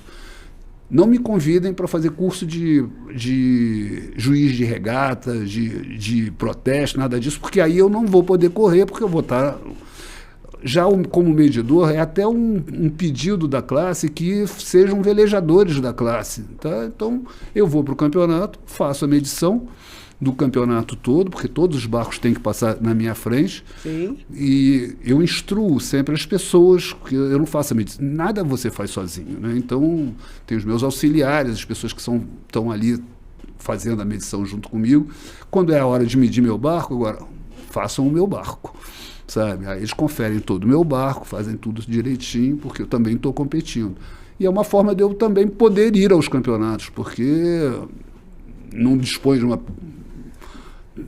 não me convidem para fazer curso de juiz de regata, de protesto, nada disso, porque aí eu não vou poder correr, porque eu vou estar... Já como medidor, é até um pedido da classe que sejam velejadores da classe. Tá? Então, eu vou para o campeonato, faço a medição do campeonato todo, porque todos os barcos têm que passar na minha frente. Sim. E eu instruo sempre as pessoas, porque eu não faço a medição, nada você faz sozinho, né? Então, tem os meus auxiliares, as pessoas que estão ali fazendo a medição junto comigo. Quando é a hora de medir meu barco, agora, façam o meu barco, sabe? Aí eles conferem todo o meu barco, fazem tudo direitinho, porque eu também estou competindo. E é uma forma de eu também poder ir aos campeonatos, porque não dispõe de uma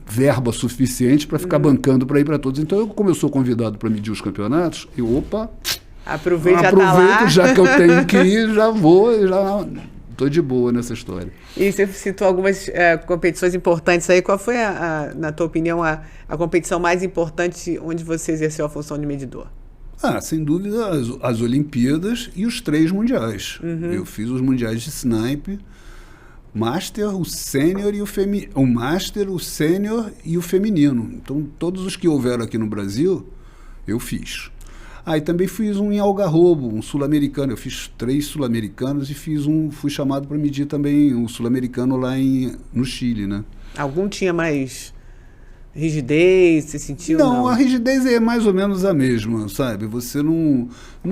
verba suficiente para ficar bancando para ir para todos. Então, como eu sou convidado para medir os campeonatos, aproveito, já tá lá. Já que eu tenho que ir, já vou, já estou de boa nessa história. E você citou algumas competições importantes aí. Qual foi, na tua opinião, a competição mais importante onde você exerceu a função de medidor? Sem dúvida, as Olimpíadas e os 3 mundiais. Eu fiz os mundiais de snipe, Master, o Sênior e o Master, o Sênior e o feminino. Então, todos os que houveram aqui no Brasil, eu fiz. E também fiz um em Algarrobo, um sul-americano. Eu fiz 3 sul-americanos e fui chamado para medir também um sul-americano lá no Chile, né? Algum tinha mais rigidez, você sentiu? Não, a rigidez é mais ou menos a mesma, sabe? Você não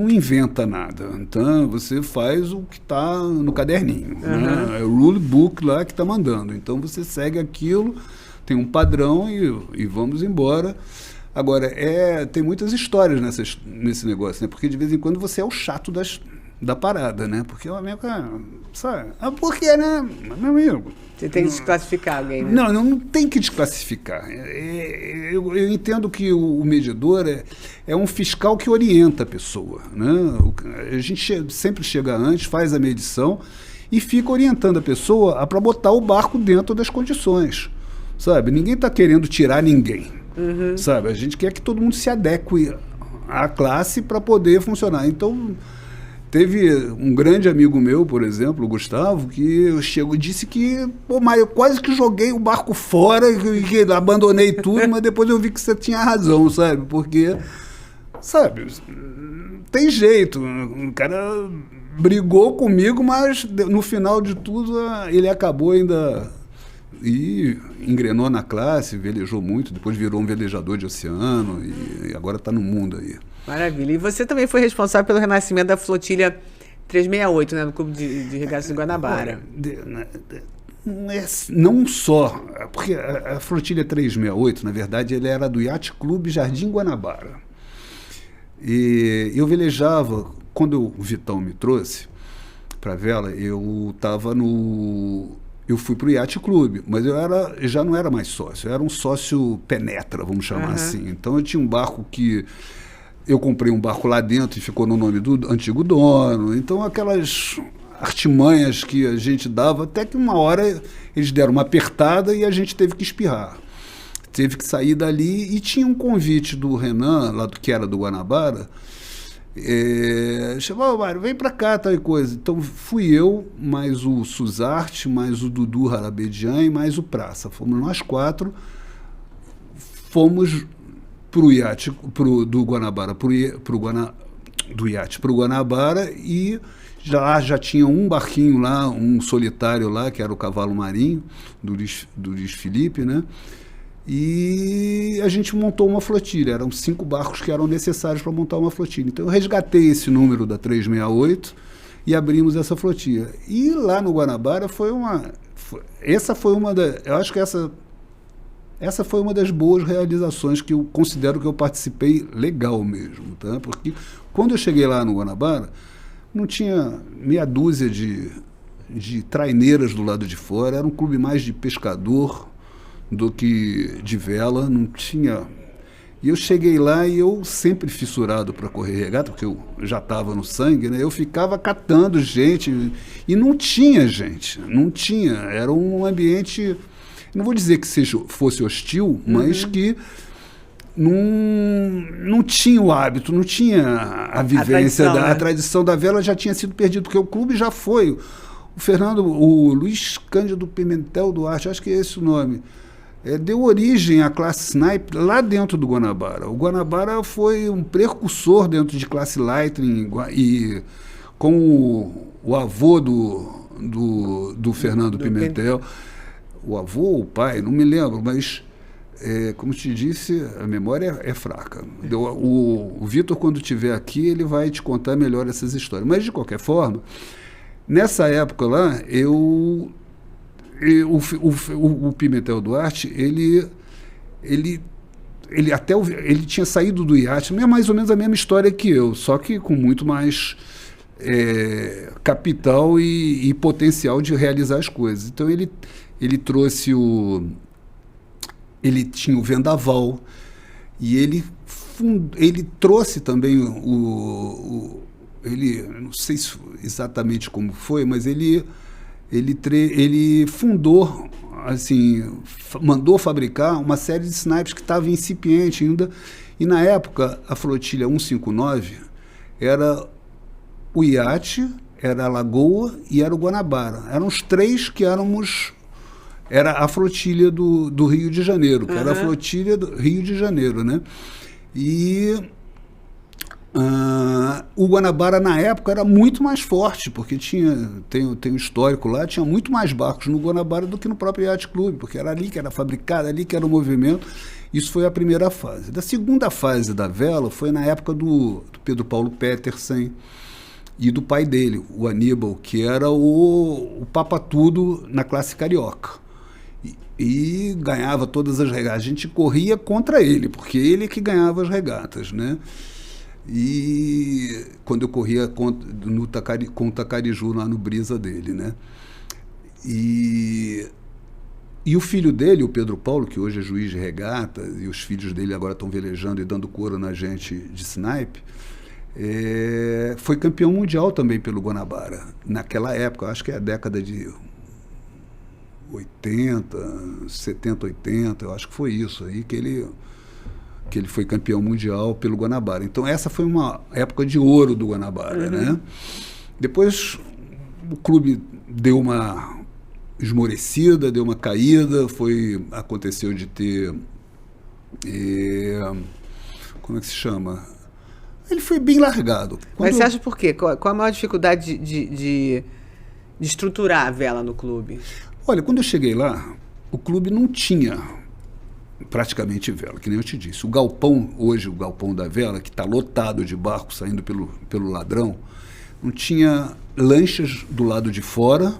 inventa nada. Então, você faz o que está no caderninho. Né? É o rule book lá que está mandando. Então, você segue aquilo, tem um padrão e vamos embora. Agora, tem muitas histórias nesse negócio, né? Porque de vez em quando você é o chato da parada, né? Porque o amigo, sabe? Por quê, né? Meu amigo. Você tem que desclassificar alguém, né? Não tem que desclassificar. Eu entendo que o medidor é um fiscal que orienta a pessoa, né? A gente sempre chega antes, faz a medição e fica orientando a pessoa para botar o barco dentro das condições, sabe? Ninguém está querendo tirar ninguém, sabe? A gente quer que todo mundo se adeque à classe para poder funcionar. Então, teve um grande amigo meu, por exemplo, o Gustavo, que disse que, mas eu quase que joguei o barco fora, que abandonei tudo, mas depois eu vi que você tinha razão, sabe? Porque, sabe, tem jeito. O cara brigou comigo, mas no final de tudo ele acabou ainda e engrenou na classe, velejou muito, depois virou um velejador de oceano e agora está no mundo aí. Maravilha. E você também foi responsável pelo renascimento da flotilha 368, né, no Clube de Regatas de Guanabara. Não só, porque a flotilha 368, na verdade, ele era do Yacht Clube Jardim Guanabara. E eu velejava, quando o Vitão me trouxe para a vela, eu fui para o Yacht Clube, mas já não era mais sócio, eu era um sócio penetra, vamos chamar assim. Então eu tinha um barco que eu comprei um barco lá dentro e ficou no nome do antigo dono. Então, aquelas artimanhas que a gente dava, até que uma hora eles deram uma apertada e a gente teve que espirrar. Teve que sair dali e tinha um convite do Renan, lá que era do Guanabara, chamou, Mário, vem pra cá, tal coisa. Então, fui eu, mais o Suzarte, mais o Dudu Harabedian e mais o Praça. Fomos nós 4, fomos do Guanabara do iate para o Guanabara e já tinha um barquinho lá, um solitário lá, que era o Cavalo Marinho, do Luiz Felipe, né? E a gente montou uma flotilha, eram 5 barcos que eram necessários para montar uma flotilha. Então eu resgatei esse número da 368 e abrimos essa flotilha. E lá no Guanabara eu acho que essa foi uma das boas realizações que eu considero que eu participei legal mesmo, tá? Porque quando eu cheguei lá no Guanabara, não tinha meia dúzia de traineiras do lado de fora, era um clube mais de pescador do que de vela, não tinha. E eu cheguei lá e eu sempre fissurado para correr regata, porque eu já estava no sangue, né? Eu ficava catando gente e não tinha gente, não tinha, era um ambiente. Não vou dizer que fosse hostil, mas que não tinha o hábito, não tinha a vivência, a tradição da vela já tinha sido perdida, porque o clube já foi. O Luiz Cândido Pimentel Duarte, acho que é esse o nome, deu origem à classe snipe lá dentro do Guanabara. O Guanabara foi um precursor dentro de classe lightning e com o avô do Fernando Pimentel. o avô ou o pai, não me lembro, mas, como te disse, a memória é fraca. O Vitor, quando estiver aqui, ele vai te contar melhor essas histórias. Mas, de qualquer forma, nessa época lá, o Pimentel Duarte, ele tinha saído do iate, mais ou menos a mesma história que eu, só que com muito mais capital e potencial de realizar as coisas. Então ele trouxe ele tinha o Vendaval e ele trouxe também ele não sei exatamente como foi, mas ele fundou, assim, mandou fabricar uma série de snipes que estava incipiente ainda, e na época a flotilha 159 era o iate, era a Lagoa e era o Guanabara. Eram os três que era a flotilha do Rio de Janeiro, que era a flotilha do Rio de Janeiro, né? E o Guanabara, na época, era muito mais forte, porque tem um histórico lá, tinha muito mais barcos no Guanabara do que no próprio Yacht Club, porque era ali que era fabricado, ali que era o movimento. Isso foi a primeira fase. Da segunda fase da vela foi na época do Pedro Paulo Petersen e do pai dele, o Aníbal, que era o papa-tudo na classe carioca. E ganhava todas as regatas. A gente corria contra ele, porque ele que ganhava as regatas, né? E quando eu corria com o Tacariju lá no brisa dele, né? E o filho dele, o Pedro Paulo, que hoje é juiz de regata, e os filhos dele agora estão velejando e dando couro na gente de snipe, foi campeão mundial também pelo Guanabara. Naquela época, acho que é a década de 70, 80, eu acho que foi isso aí que ele foi campeão mundial pelo Guanabara. Então essa foi uma época de ouro do Guanabara, né? Depois o clube deu uma esmorecida, deu uma caída, aconteceu de ter como é que se chama? Ele foi bem largado. Mas você acha por quê? Qual a maior dificuldade de estruturar a vela no clube? Olha, quando eu cheguei lá, o clube não tinha praticamente vela, que nem eu te disse. O galpão, hoje o galpão da vela, que está lotado de barcos saindo pelo Ladrão, não tinha lanchas do lado de fora,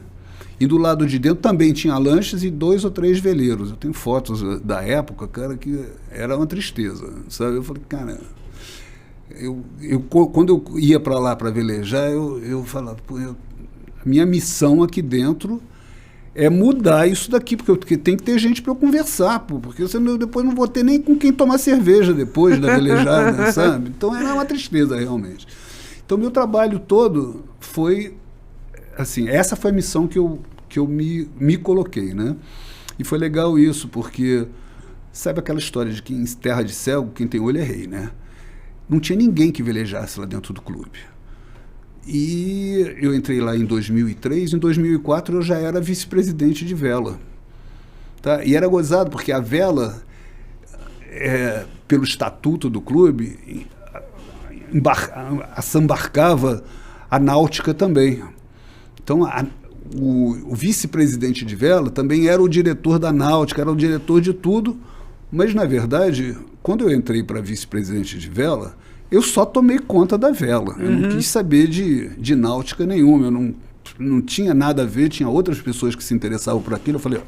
e do lado de dentro também tinha lanchas e 2 ou 3 veleiros. Eu tenho fotos da época, cara, que era uma tristeza, sabe? Eu falei, cara, quando eu ia para lá para velejar, eu falava, pô, a minha missão aqui dentro é mudar isso daqui, porque tem que ter gente para eu conversar, porque senão depois não vou ter nem com quem tomar cerveja depois da velejada, sabe? Então era uma tristeza realmente. Então meu trabalho todo foi, assim, essa foi a missão que eu me coloquei, né? E foi legal isso, porque sabe aquela história de que em terra de cego, quem tem olho é rei, né? Não tinha ninguém que velejasse lá dentro do clube. E eu entrei lá em 2003, em 2004 eu já era vice-presidente de vela. Tá? E era gozado, porque a vela, pelo estatuto do clube, assambarcava a náutica também. Então, o vice-presidente de vela também era o diretor da náutica, era o diretor de tudo, mas, na verdade, quando eu entrei para vice-presidente de vela, eu só tomei conta da vela. Eu não quis saber de náutica nenhuma. Eu não tinha nada a ver, tinha outras pessoas que se interessavam por aquilo. Eu falei,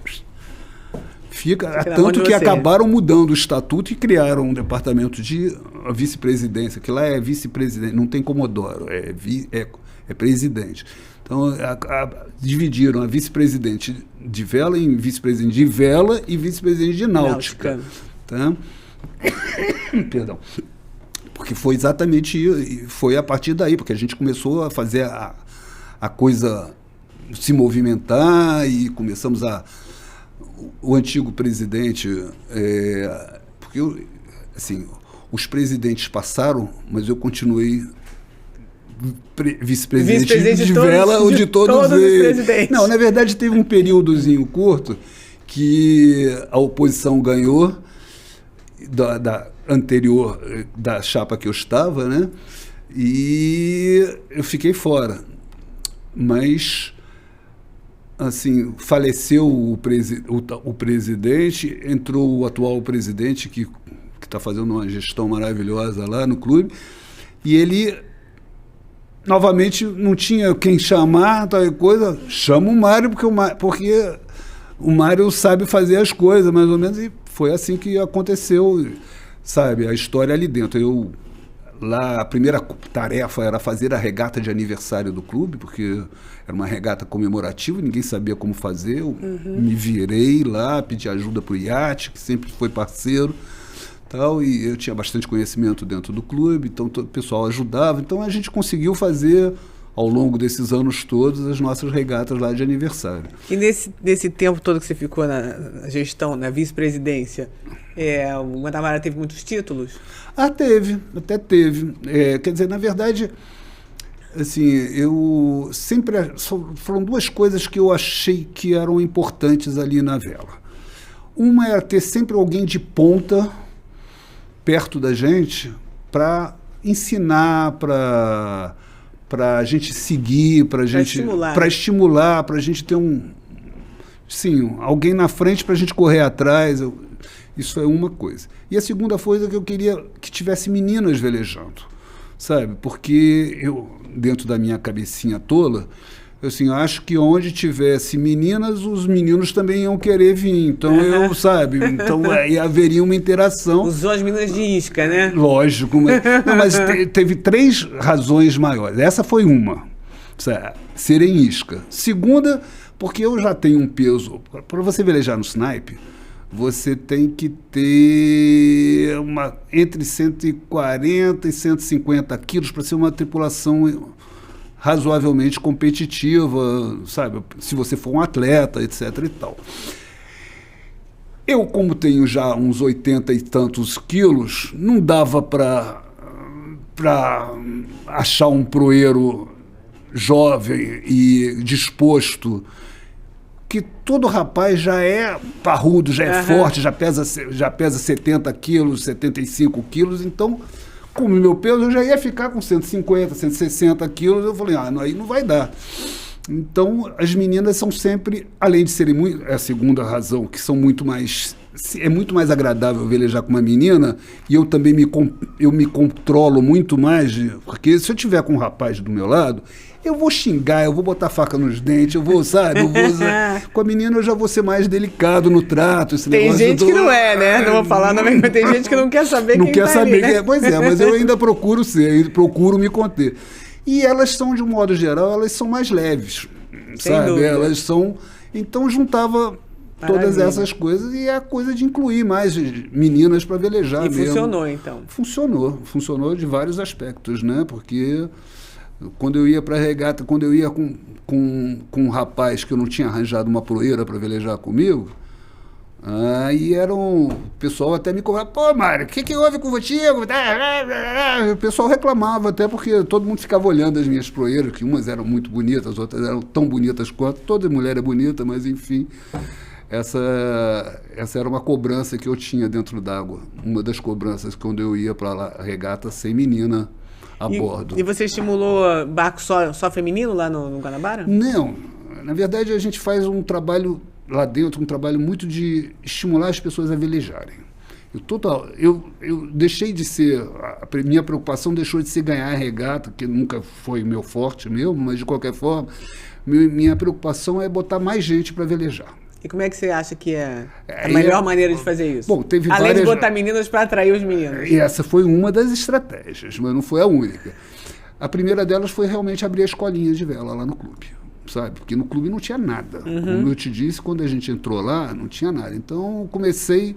fica. Tanto que acabaram mudando o estatuto e criaram um departamento de vice-presidência, que lá é vice-presidente, não tem comodoro, é presidente. Então, dividiram a vice-presidente de vela em vice-presidente de vela e vice-presidente de náutica. Tá? Perdão. Porque foi exatamente, foi a partir daí, porque a gente começou a fazer a coisa se movimentar e começamos o antigo presidente, porque assim, os presidentes passaram, mas eu continuei vice-presidente de vela ou de todos eles. Não, na verdade teve um períodozinho curto que a oposição ganhou da anterior, da chapa que eu estava, né? E eu fiquei fora. Mas assim, faleceu o presidente, entrou o atual presidente que está fazendo uma gestão maravilhosa lá no clube, e ele novamente não tinha quem chamar, tal coisa, chama o Mário, porque o Mário sabe fazer as coisas, mais ou menos, e foi assim que aconteceu, sabe, a história ali dentro. Lá, a primeira tarefa era fazer a regata de aniversário do clube, porque era uma regata comemorativa, ninguém sabia como fazer. Eu me virei lá, pedi ajuda para o iate, que sempre foi parceiro, tal, e eu tinha bastante conhecimento dentro do clube, então todo o pessoal ajudava. Então a gente conseguiu fazer, ao longo desses anos todos, as nossas regatas lá de aniversário. E nesse tempo todo que você ficou na gestão, na vice-presidência, o Guanabara teve muitos títulos? Até teve. Quer dizer, na verdade, assim, eu sempre... Foram duas coisas que eu achei que eram importantes ali na vela. Uma era ter sempre alguém de ponta perto da gente para ensinar, para a gente seguir, para estimular, para a gente ter alguém na frente para a gente correr atrás. Isso é uma coisa. E a segunda coisa que eu queria que tivesse meninas velejando, sabe? Porque eu, dentro da minha cabecinha tola, eu acho que onde tivesse meninas, os meninos também iam querer vir. Então, então aí haveria uma interação. Usou as meninas de isca, né? Lógico. Mas teve 3 razões maiores. Essa foi uma, serem isca. Segunda, porque eu já tenho um peso. Para você velejar no snipe, você tem que ter entre 140 e 150 quilos para ser uma tripulação razoavelmente competitiva, sabe? Se você for um atleta, etc. e tal. Eu, como tenho já uns 80 e tantos quilos, não dava para achar um proeiro jovem e disposto, que todo rapaz já é parrudo, já é forte, já pesa 70 quilos, 75 quilos, então, como o meu peso, eu já ia ficar com 150, 160 quilos, eu falei, aí não vai dar. Então, as meninas são sempre, além de serem muito, é a segunda razão, que são muito mais, é muito mais agradável velejar com uma menina, e eu também me controlo muito mais, porque se eu tiver com um rapaz do meu lado, eu vou xingar, eu vou botar faca nos dentes, com a menina eu já vou ser mais delicado no trato. Tem gente que não é, né? Não vou falar também, mas tem gente que não quer saber quem tá ali, né? Pois é, mas eu ainda procuro procuro me conter. E elas são, de um modo geral, elas são mais leves, sabe? Elas são... Então, juntava todas essas coisas e é a coisa de incluir mais meninas para velejar mesmo. E funcionou, então? Funcionou de vários aspectos, né? Porque quando eu ia para a regata, quando eu ia com um rapaz que eu não tinha arranjado uma proeira para velejar comigo, aí o pessoal até me cobrava, pô, Mário, o que houve com você? O pessoal reclamava, até porque todo mundo ficava olhando as minhas proeiras, que umas eram muito bonitas, as outras eram tão bonitas quanto, toda mulher é bonita, mas enfim, essa era uma cobrança que eu tinha dentro d'água, uma das cobranças quando eu ia para a regata sem menina a bordo. E você estimulou barco só feminino lá no Guanabara? Não, na verdade a gente faz um trabalho lá dentro, um trabalho muito de estimular as pessoas a velejarem. Eu deixei de ser, a minha preocupação deixou de ser ganhar a regata, que nunca foi meu forte mesmo, mas de qualquer forma, minha preocupação é botar mais gente para velejar. E como é que você acha que é a melhor maneira de fazer isso? Bom, teve além de botar meninas para atrair os meninos. E essa foi uma das estratégias, mas não foi a única. A primeira delas foi realmente abrir a escolinha de vela lá no clube, sabe? Porque no clube não tinha nada. Como eu te disse, quando a gente entrou lá, não tinha nada. Então, eu comecei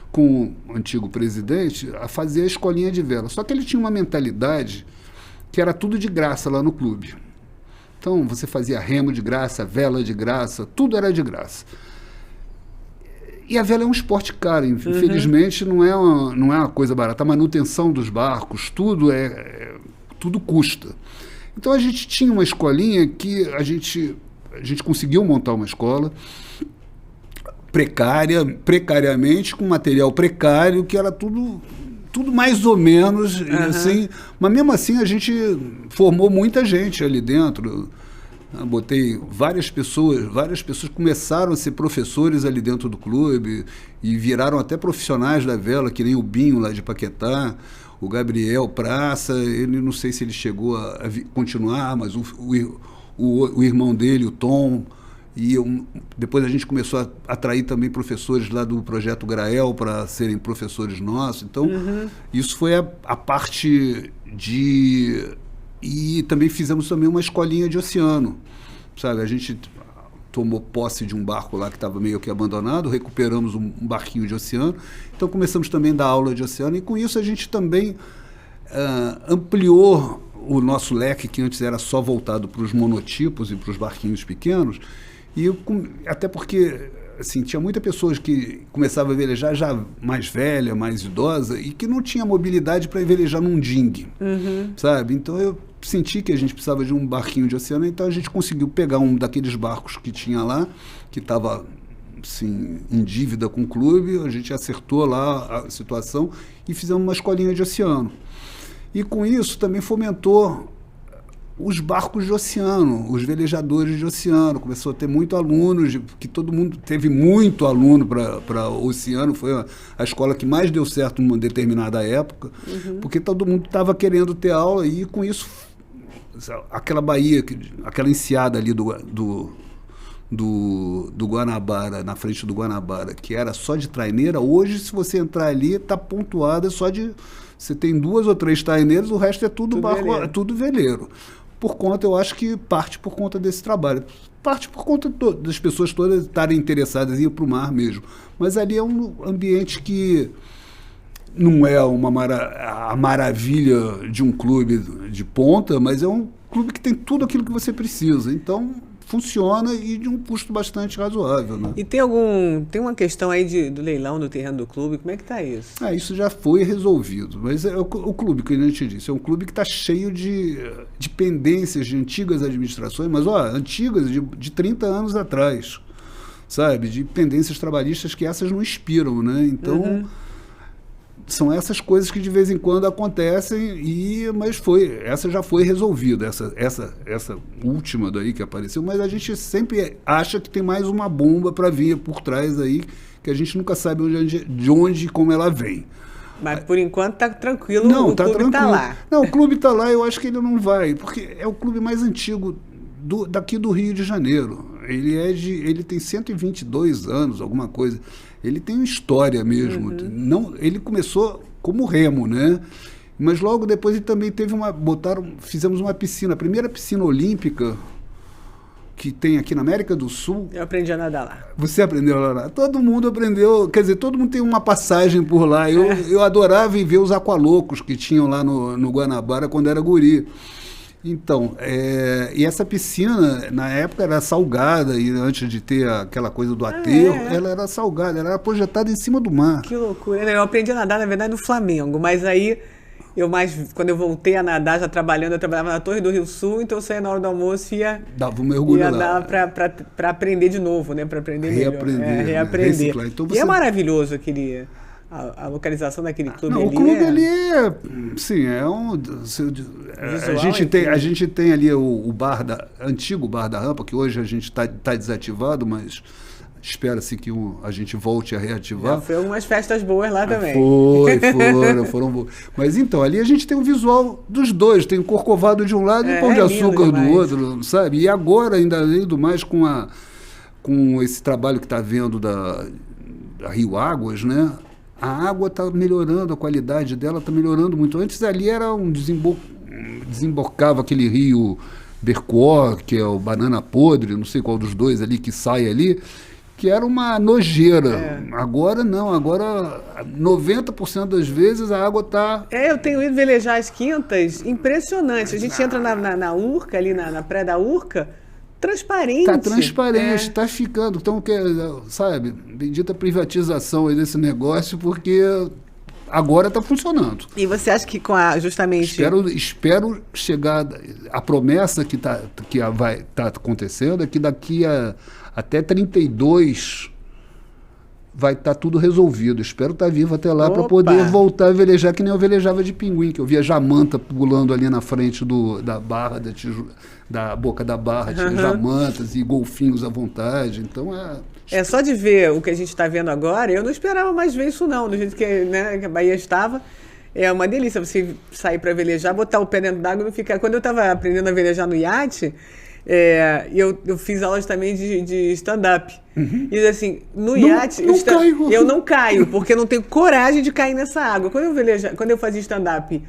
com o antigo presidente a fazer a escolinha de vela. Só que ele tinha uma mentalidade que era tudo de graça lá no clube. Então, você fazia remo de graça, vela de graça, tudo era de graça. E a vela é um esporte caro, infelizmente não é uma coisa barata. A manutenção dos barcos, tudo custa. Então a gente tinha uma escolinha que a gente conseguiu montar uma escola precariamente, com material precário, que era tudo mais ou menos, assim, mas mesmo assim a gente formou muita gente ali dentro. Botei várias pessoas começaram a ser professores ali dentro do clube e viraram até profissionais da vela, que nem o Binho lá de Paquetá, o Gabriel Praça, ele não sei se ele chegou a continuar, mas o irmão dele, o Tom, e depois a gente começou a atrair também professores lá do Projeto Grael para serem professores nossos. Então, isso foi a parte de... E também fizemos também uma escolinha de oceano, sabe? A gente tomou posse de um barco lá que estava meio que abandonado, recuperamos um barquinho de oceano, então começamos também a dar aula de oceano, e com isso a gente também ampliou o nosso leque, que antes era só voltado para os monotipos e para os barquinhos pequenos, e até porque... Assim, tinha muitas pessoas que começavam a velejar já mais velha, mais idosa, e que não tinha mobilidade para velejar num dingue, sabe? Então eu senti que a gente precisava de um barquinho de oceano, então a gente conseguiu pegar um daqueles barcos que tinha lá, que estava assim, em dívida com o clube, a gente acertou lá a situação e fizemos uma escolinha de oceano. E com isso também fomentou os barcos de oceano, os velejadores de oceano, começou a ter muito alunos, que todo mundo teve muito aluno para o oceano, foi a escola que mais deu certo numa determinada época, porque todo mundo estava querendo ter aula, e com isso, aquela baía, aquela enseada ali do Guanabara, na frente do Guanabara, que era só de traineira, hoje, se você entrar ali, está pontuada só de... Você tem 2 ou 3 traineiras, o resto é tudo barco, veleiro. É tudo veleiro. Por conta, eu acho que parte por conta desse trabalho. Parte por conta das pessoas todas estarem interessadas em ir para o mar mesmo. Mas ali é um ambiente que não é a maravilha de um clube de ponta, mas é um clube que tem tudo aquilo que você precisa. Então, funciona e de um custo bastante razoável, né? E tem uma questão aí do leilão do terreno do clube, como é que está isso? Isso já foi resolvido, mas o clube, que a gente disse, é um clube que está cheio de pendências de antigas administrações, mas antigas de 30 anos atrás, sabe? De pendências trabalhistas que essas não expiram, né? Então... São essas coisas que de vez em quando acontecem, mas essa já foi resolvida, essa última daí que apareceu, mas a gente sempre acha que tem mais uma bomba para vir por trás aí, que a gente nunca sabe de onde e como ela vem. Mas por enquanto está tranquilo, o clube está lá. Não, o clube está lá, eu acho que ele não vai, porque é o clube mais antigo daqui do Rio de Janeiro. Ele tem 122 anos, alguma coisa. Ele tem uma história mesmo. Ele começou como remo, né? Mas logo depois ele também fizemos uma piscina, a primeira piscina olímpica que tem aqui na América do Sul. Eu aprendi a nadar lá. Você aprendeu a nadar? Todo mundo aprendeu, quer dizer, todo mundo tem uma passagem por lá. Eu adorava ver os aqualocos que tinham lá no Guanabara quando era guri. Então, e essa piscina, na época, era salgada, e antes de ter aquela coisa do aterro, ela era salgada, ela era projetada em cima do mar. Que loucura. Eu aprendi a nadar, na verdade, no Flamengo, mas aí, quando eu voltei a nadar, já trabalhando, eu trabalhava na Torre do Rio Sul, então eu saía na hora do almoço e dava um mergulho lá. Dar para aprender de novo, né? Para aprender reaprender, reaprender. Então, E é maravilhoso a localização daquele clube ali. O clube ali sim, a gente tem ali o antigo bar da Rampa, que hoje a gente está desativado, mas espera-se que a gente volte a reativar. Já foi algumas festas boas lá também. Foram boas. Mas então, ali a gente tem o visual dos dois, tem o Corcovado de um lado e o Pão de Açúcar do outro, sabe? E agora, ainda além do mais, com esse trabalho que está havendo da Rio Águas, né? A água está melhorando, a qualidade dela está melhorando muito. Antes ali era desembocava aquele rio Bercoó, que é o Banana Podre, não sei qual dos dois ali que sai ali, que era uma nojeira. Agora não, agora 90% das vezes a água está... eu tenho ido velejar as quintas, impressionante. A gente entra na Urca, ali na praia da Urca, transparente. Está transparente, está ficando. Então, sabe, bendita privatização aí desse negócio, porque agora está funcionando. E você acha que justamente... Espero chegar... A promessa que vai estar acontecendo é que daqui até 32 vai estar tudo resolvido. Espero estar vivo até lá para Opa! poder voltar a velejar que nem eu velejava de pinguim, que eu via jamanta pulando ali na frente da barra, da boca da barra, tinha jamantas e golfinhos à vontade. Então Só de ver o que a gente está vendo agora, eu não esperava mais ver isso não, do jeito que, né, que a Bahia estava. É uma delícia você sair para velejar, botar o pé dentro d'água e não ficar... Quando eu estava aprendendo a velejar no iate, eu fiz aulas também de stand-up. E assim, no iate, eu não caio, porque eu não tenho coragem de cair nessa água. Quando eu fazia stand-up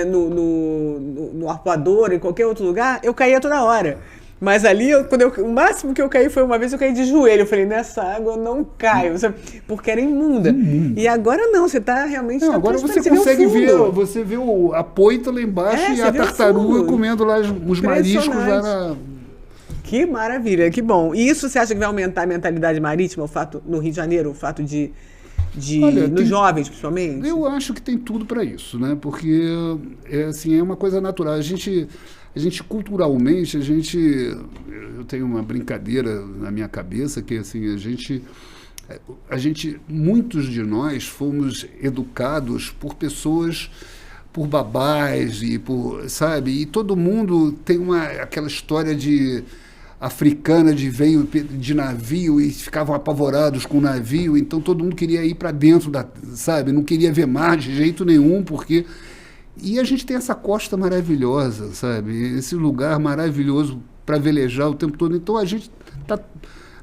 no arpoador, em qualquer outro lugar, eu caía toda hora. Mas ali, o máximo que eu caí foi uma vez eu caí de joelho. Eu falei, nessa água eu não caio, sabe? Porque era imunda. E agora não, você está realmente... Não, agora você consegue ver, você vê a poita lá embaixo e a tartaruga comendo lá os mariscos lá na... Que maravilha, que bom. E isso você acha que vai aumentar a mentalidade marítima, no Rio de Janeiro, o fato de Olha, nos jovens, principalmente? Eu acho que tem tudo para isso, né? Porque é uma coisa natural. A gente culturalmente, eu tenho uma brincadeira na minha cabeça que assim, muitos de nós fomos educados por pessoas, por babás sabe? E todo mundo tem aquela história africana veio de navio e ficavam apavorados com o navio, então todo mundo queria ir para dentro sabe? Não queria ver mar de jeito nenhum, porque... E a gente tem essa costa maravilhosa, sabe? Esse lugar maravilhoso para velejar o tempo todo. Então a gente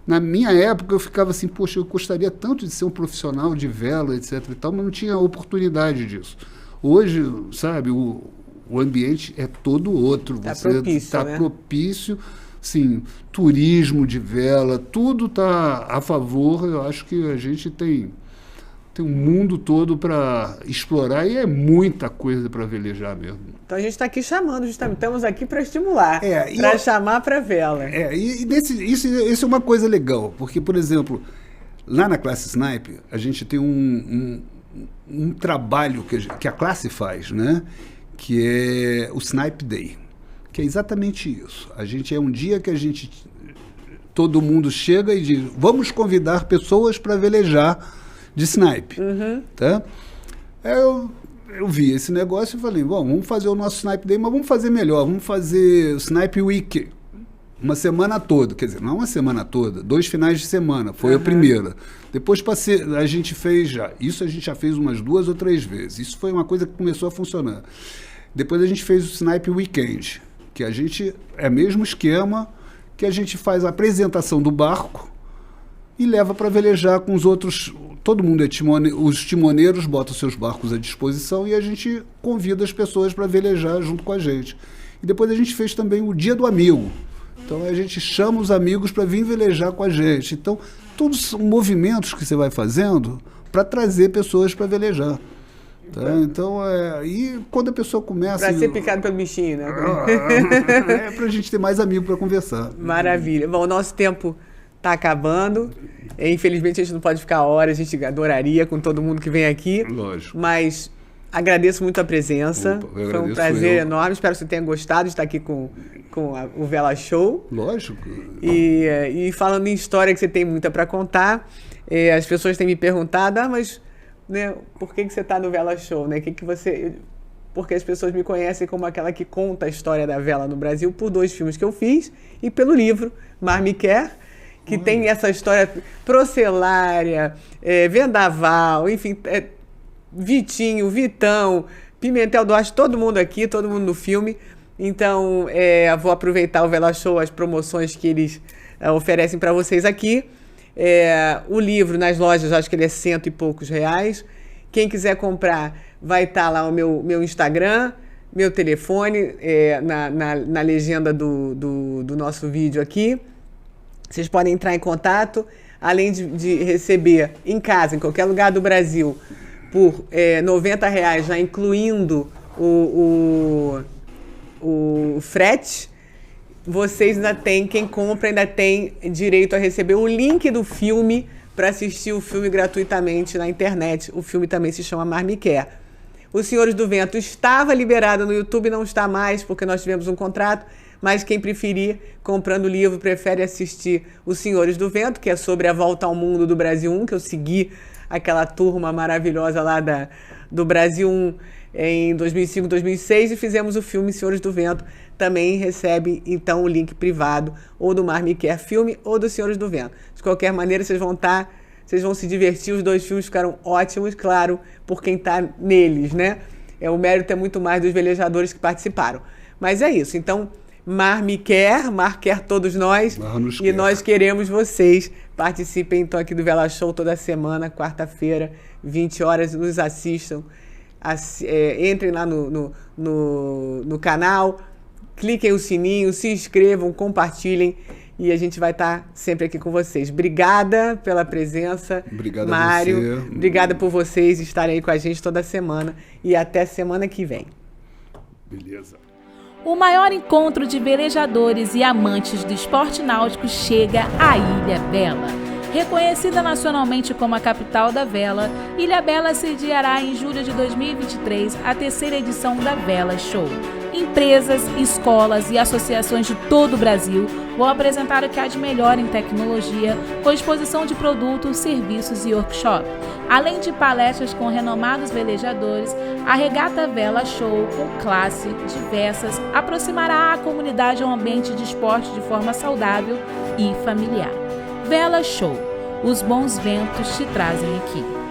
na minha época eu ficava assim, poxa, eu gostaria tanto de ser um profissional de vela, etc e tal, mas não tinha oportunidade disso. Hoje, sabe, o ambiente é todo outro. Está propício, sim, turismo de vela, tudo está a favor. Eu acho que a gente tem um mundo todo para explorar e é muita coisa para velejar mesmo. Então a gente está aqui chamando, justamente, estamos aqui para estimular, para chamar para vela. Isso é uma coisa legal, porque, por exemplo, lá na classe Snipe, a gente tem um trabalho que a classe faz, né? Que é o Snipe Day, que é exatamente isso. É um dia que todo mundo chega e diz, vamos convidar pessoas para velejar de snipe, tá? Eu vi esse negócio e falei, bom, vamos fazer o nosso Snipe Day, mas vamos fazer melhor, vamos fazer o Snipe Week, uma semana toda, quer dizer, não uma semana toda, 2 finais de semana, foi a primeira. Depois a gente já fez umas 2 ou 3 vezes, isso foi uma coisa que começou a funcionar. Depois a gente fez o Snipe Weekend, que é o mesmo esquema, que a gente faz a apresentação do barco e leva para velejar com os outros. Todo mundo os timoneiros botam seus barcos à disposição e a gente convida as pessoas para velejar junto com a gente. E depois a gente fez também o Dia do Amigo. Então a gente chama os amigos para vir velejar com a gente. Então, todos são movimentos que você vai fazendo para trazer pessoas para velejar. Tá? Então, e quando a pessoa começa... Para ser picado pelo bichinho, né? Para a gente ter mais amigos para conversar. Maravilha. Bom, o nosso tempo está acabando. Infelizmente, a gente não pode ficar horas. A gente adoraria com todo mundo que vem aqui. Lógico. Mas agradeço muito a presença. Foi um prazer enorme. Espero que você tenha gostado de estar aqui com o Vela Show. Lógico. E falando em história, que você tem muita para contar, as pessoas têm me perguntado, mas... Né, por que você está no Vela Show? Né? Porque as pessoas me conhecem como aquela que conta a história da vela no Brasil por 2 filmes que eu fiz e pelo livro Mar Me Quer, que tem essa história procelária, vendaval, enfim, Vitinho, Vitão, Pimentel Duarte, todo mundo aqui, todo mundo no filme. Então, vou aproveitar o Vela Show, as promoções que eles oferecem para vocês aqui. O livro nas lojas, acho que ele é R$100 e poucos. Quem quiser comprar, vai estar lá o meu Instagram, meu telefone, na legenda do nosso vídeo aqui. Vocês podem entrar em contato, além de receber em casa, em qualquer lugar do Brasil, por R$90, já incluindo o frete. Vocês quem compra ainda tem direito a receber o link do filme para assistir o filme gratuitamente na internet. O filme também se chama Mar Me Quer. Os Senhores do Vento estava liberado no YouTube, não está mais, porque nós tivemos um contrato, mas quem preferir, comprando o livro, prefere assistir Os Senhores do Vento, que é sobre a volta ao mundo do Brasil 1, que eu segui aquela turma maravilhosa lá do Brasil 1 em 2005, 2006, e fizemos o filme Senhores do Vento. Também recebe, então, o link privado ou do Mar Me Quer Filme ou do Senhores do Vento. De qualquer maneira, vocês vão se divertir, os dois filmes ficaram ótimos, claro, por quem está neles, né? O mérito é muito mais dos velejadores que participaram. Mas é isso, então, Mar quer todos nós, e nós queremos vocês. Participem, então, aqui do Vela Show toda semana, quarta-feira, 20 horas, nos assistam. Entrem lá no canal, cliquem o sininho, se inscrevam, compartilhem e a gente vai estar sempre aqui com vocês. Obrigada pela presença, Obrigado, Mário. você. Obrigada por vocês estarem aí com a gente toda semana e até semana que vem. Beleza. O maior encontro de velejadores e amantes do esporte náutico chega à Ilha Bela. Reconhecida nacionalmente como a capital da vela, Ilhabela sediará em julho de 2023 a terceira edição da Vela Show. Empresas, escolas e associações de todo o Brasil vão apresentar o que há de melhor em tecnologia, com exposição de produtos, serviços e workshop. Além de palestras com renomados velejadores, a Regata Vela Show, com classe diversas, aproximará a comunidade a um ambiente de esporte de forma saudável e familiar. Vela Show. Os bons ventos te trazem aqui.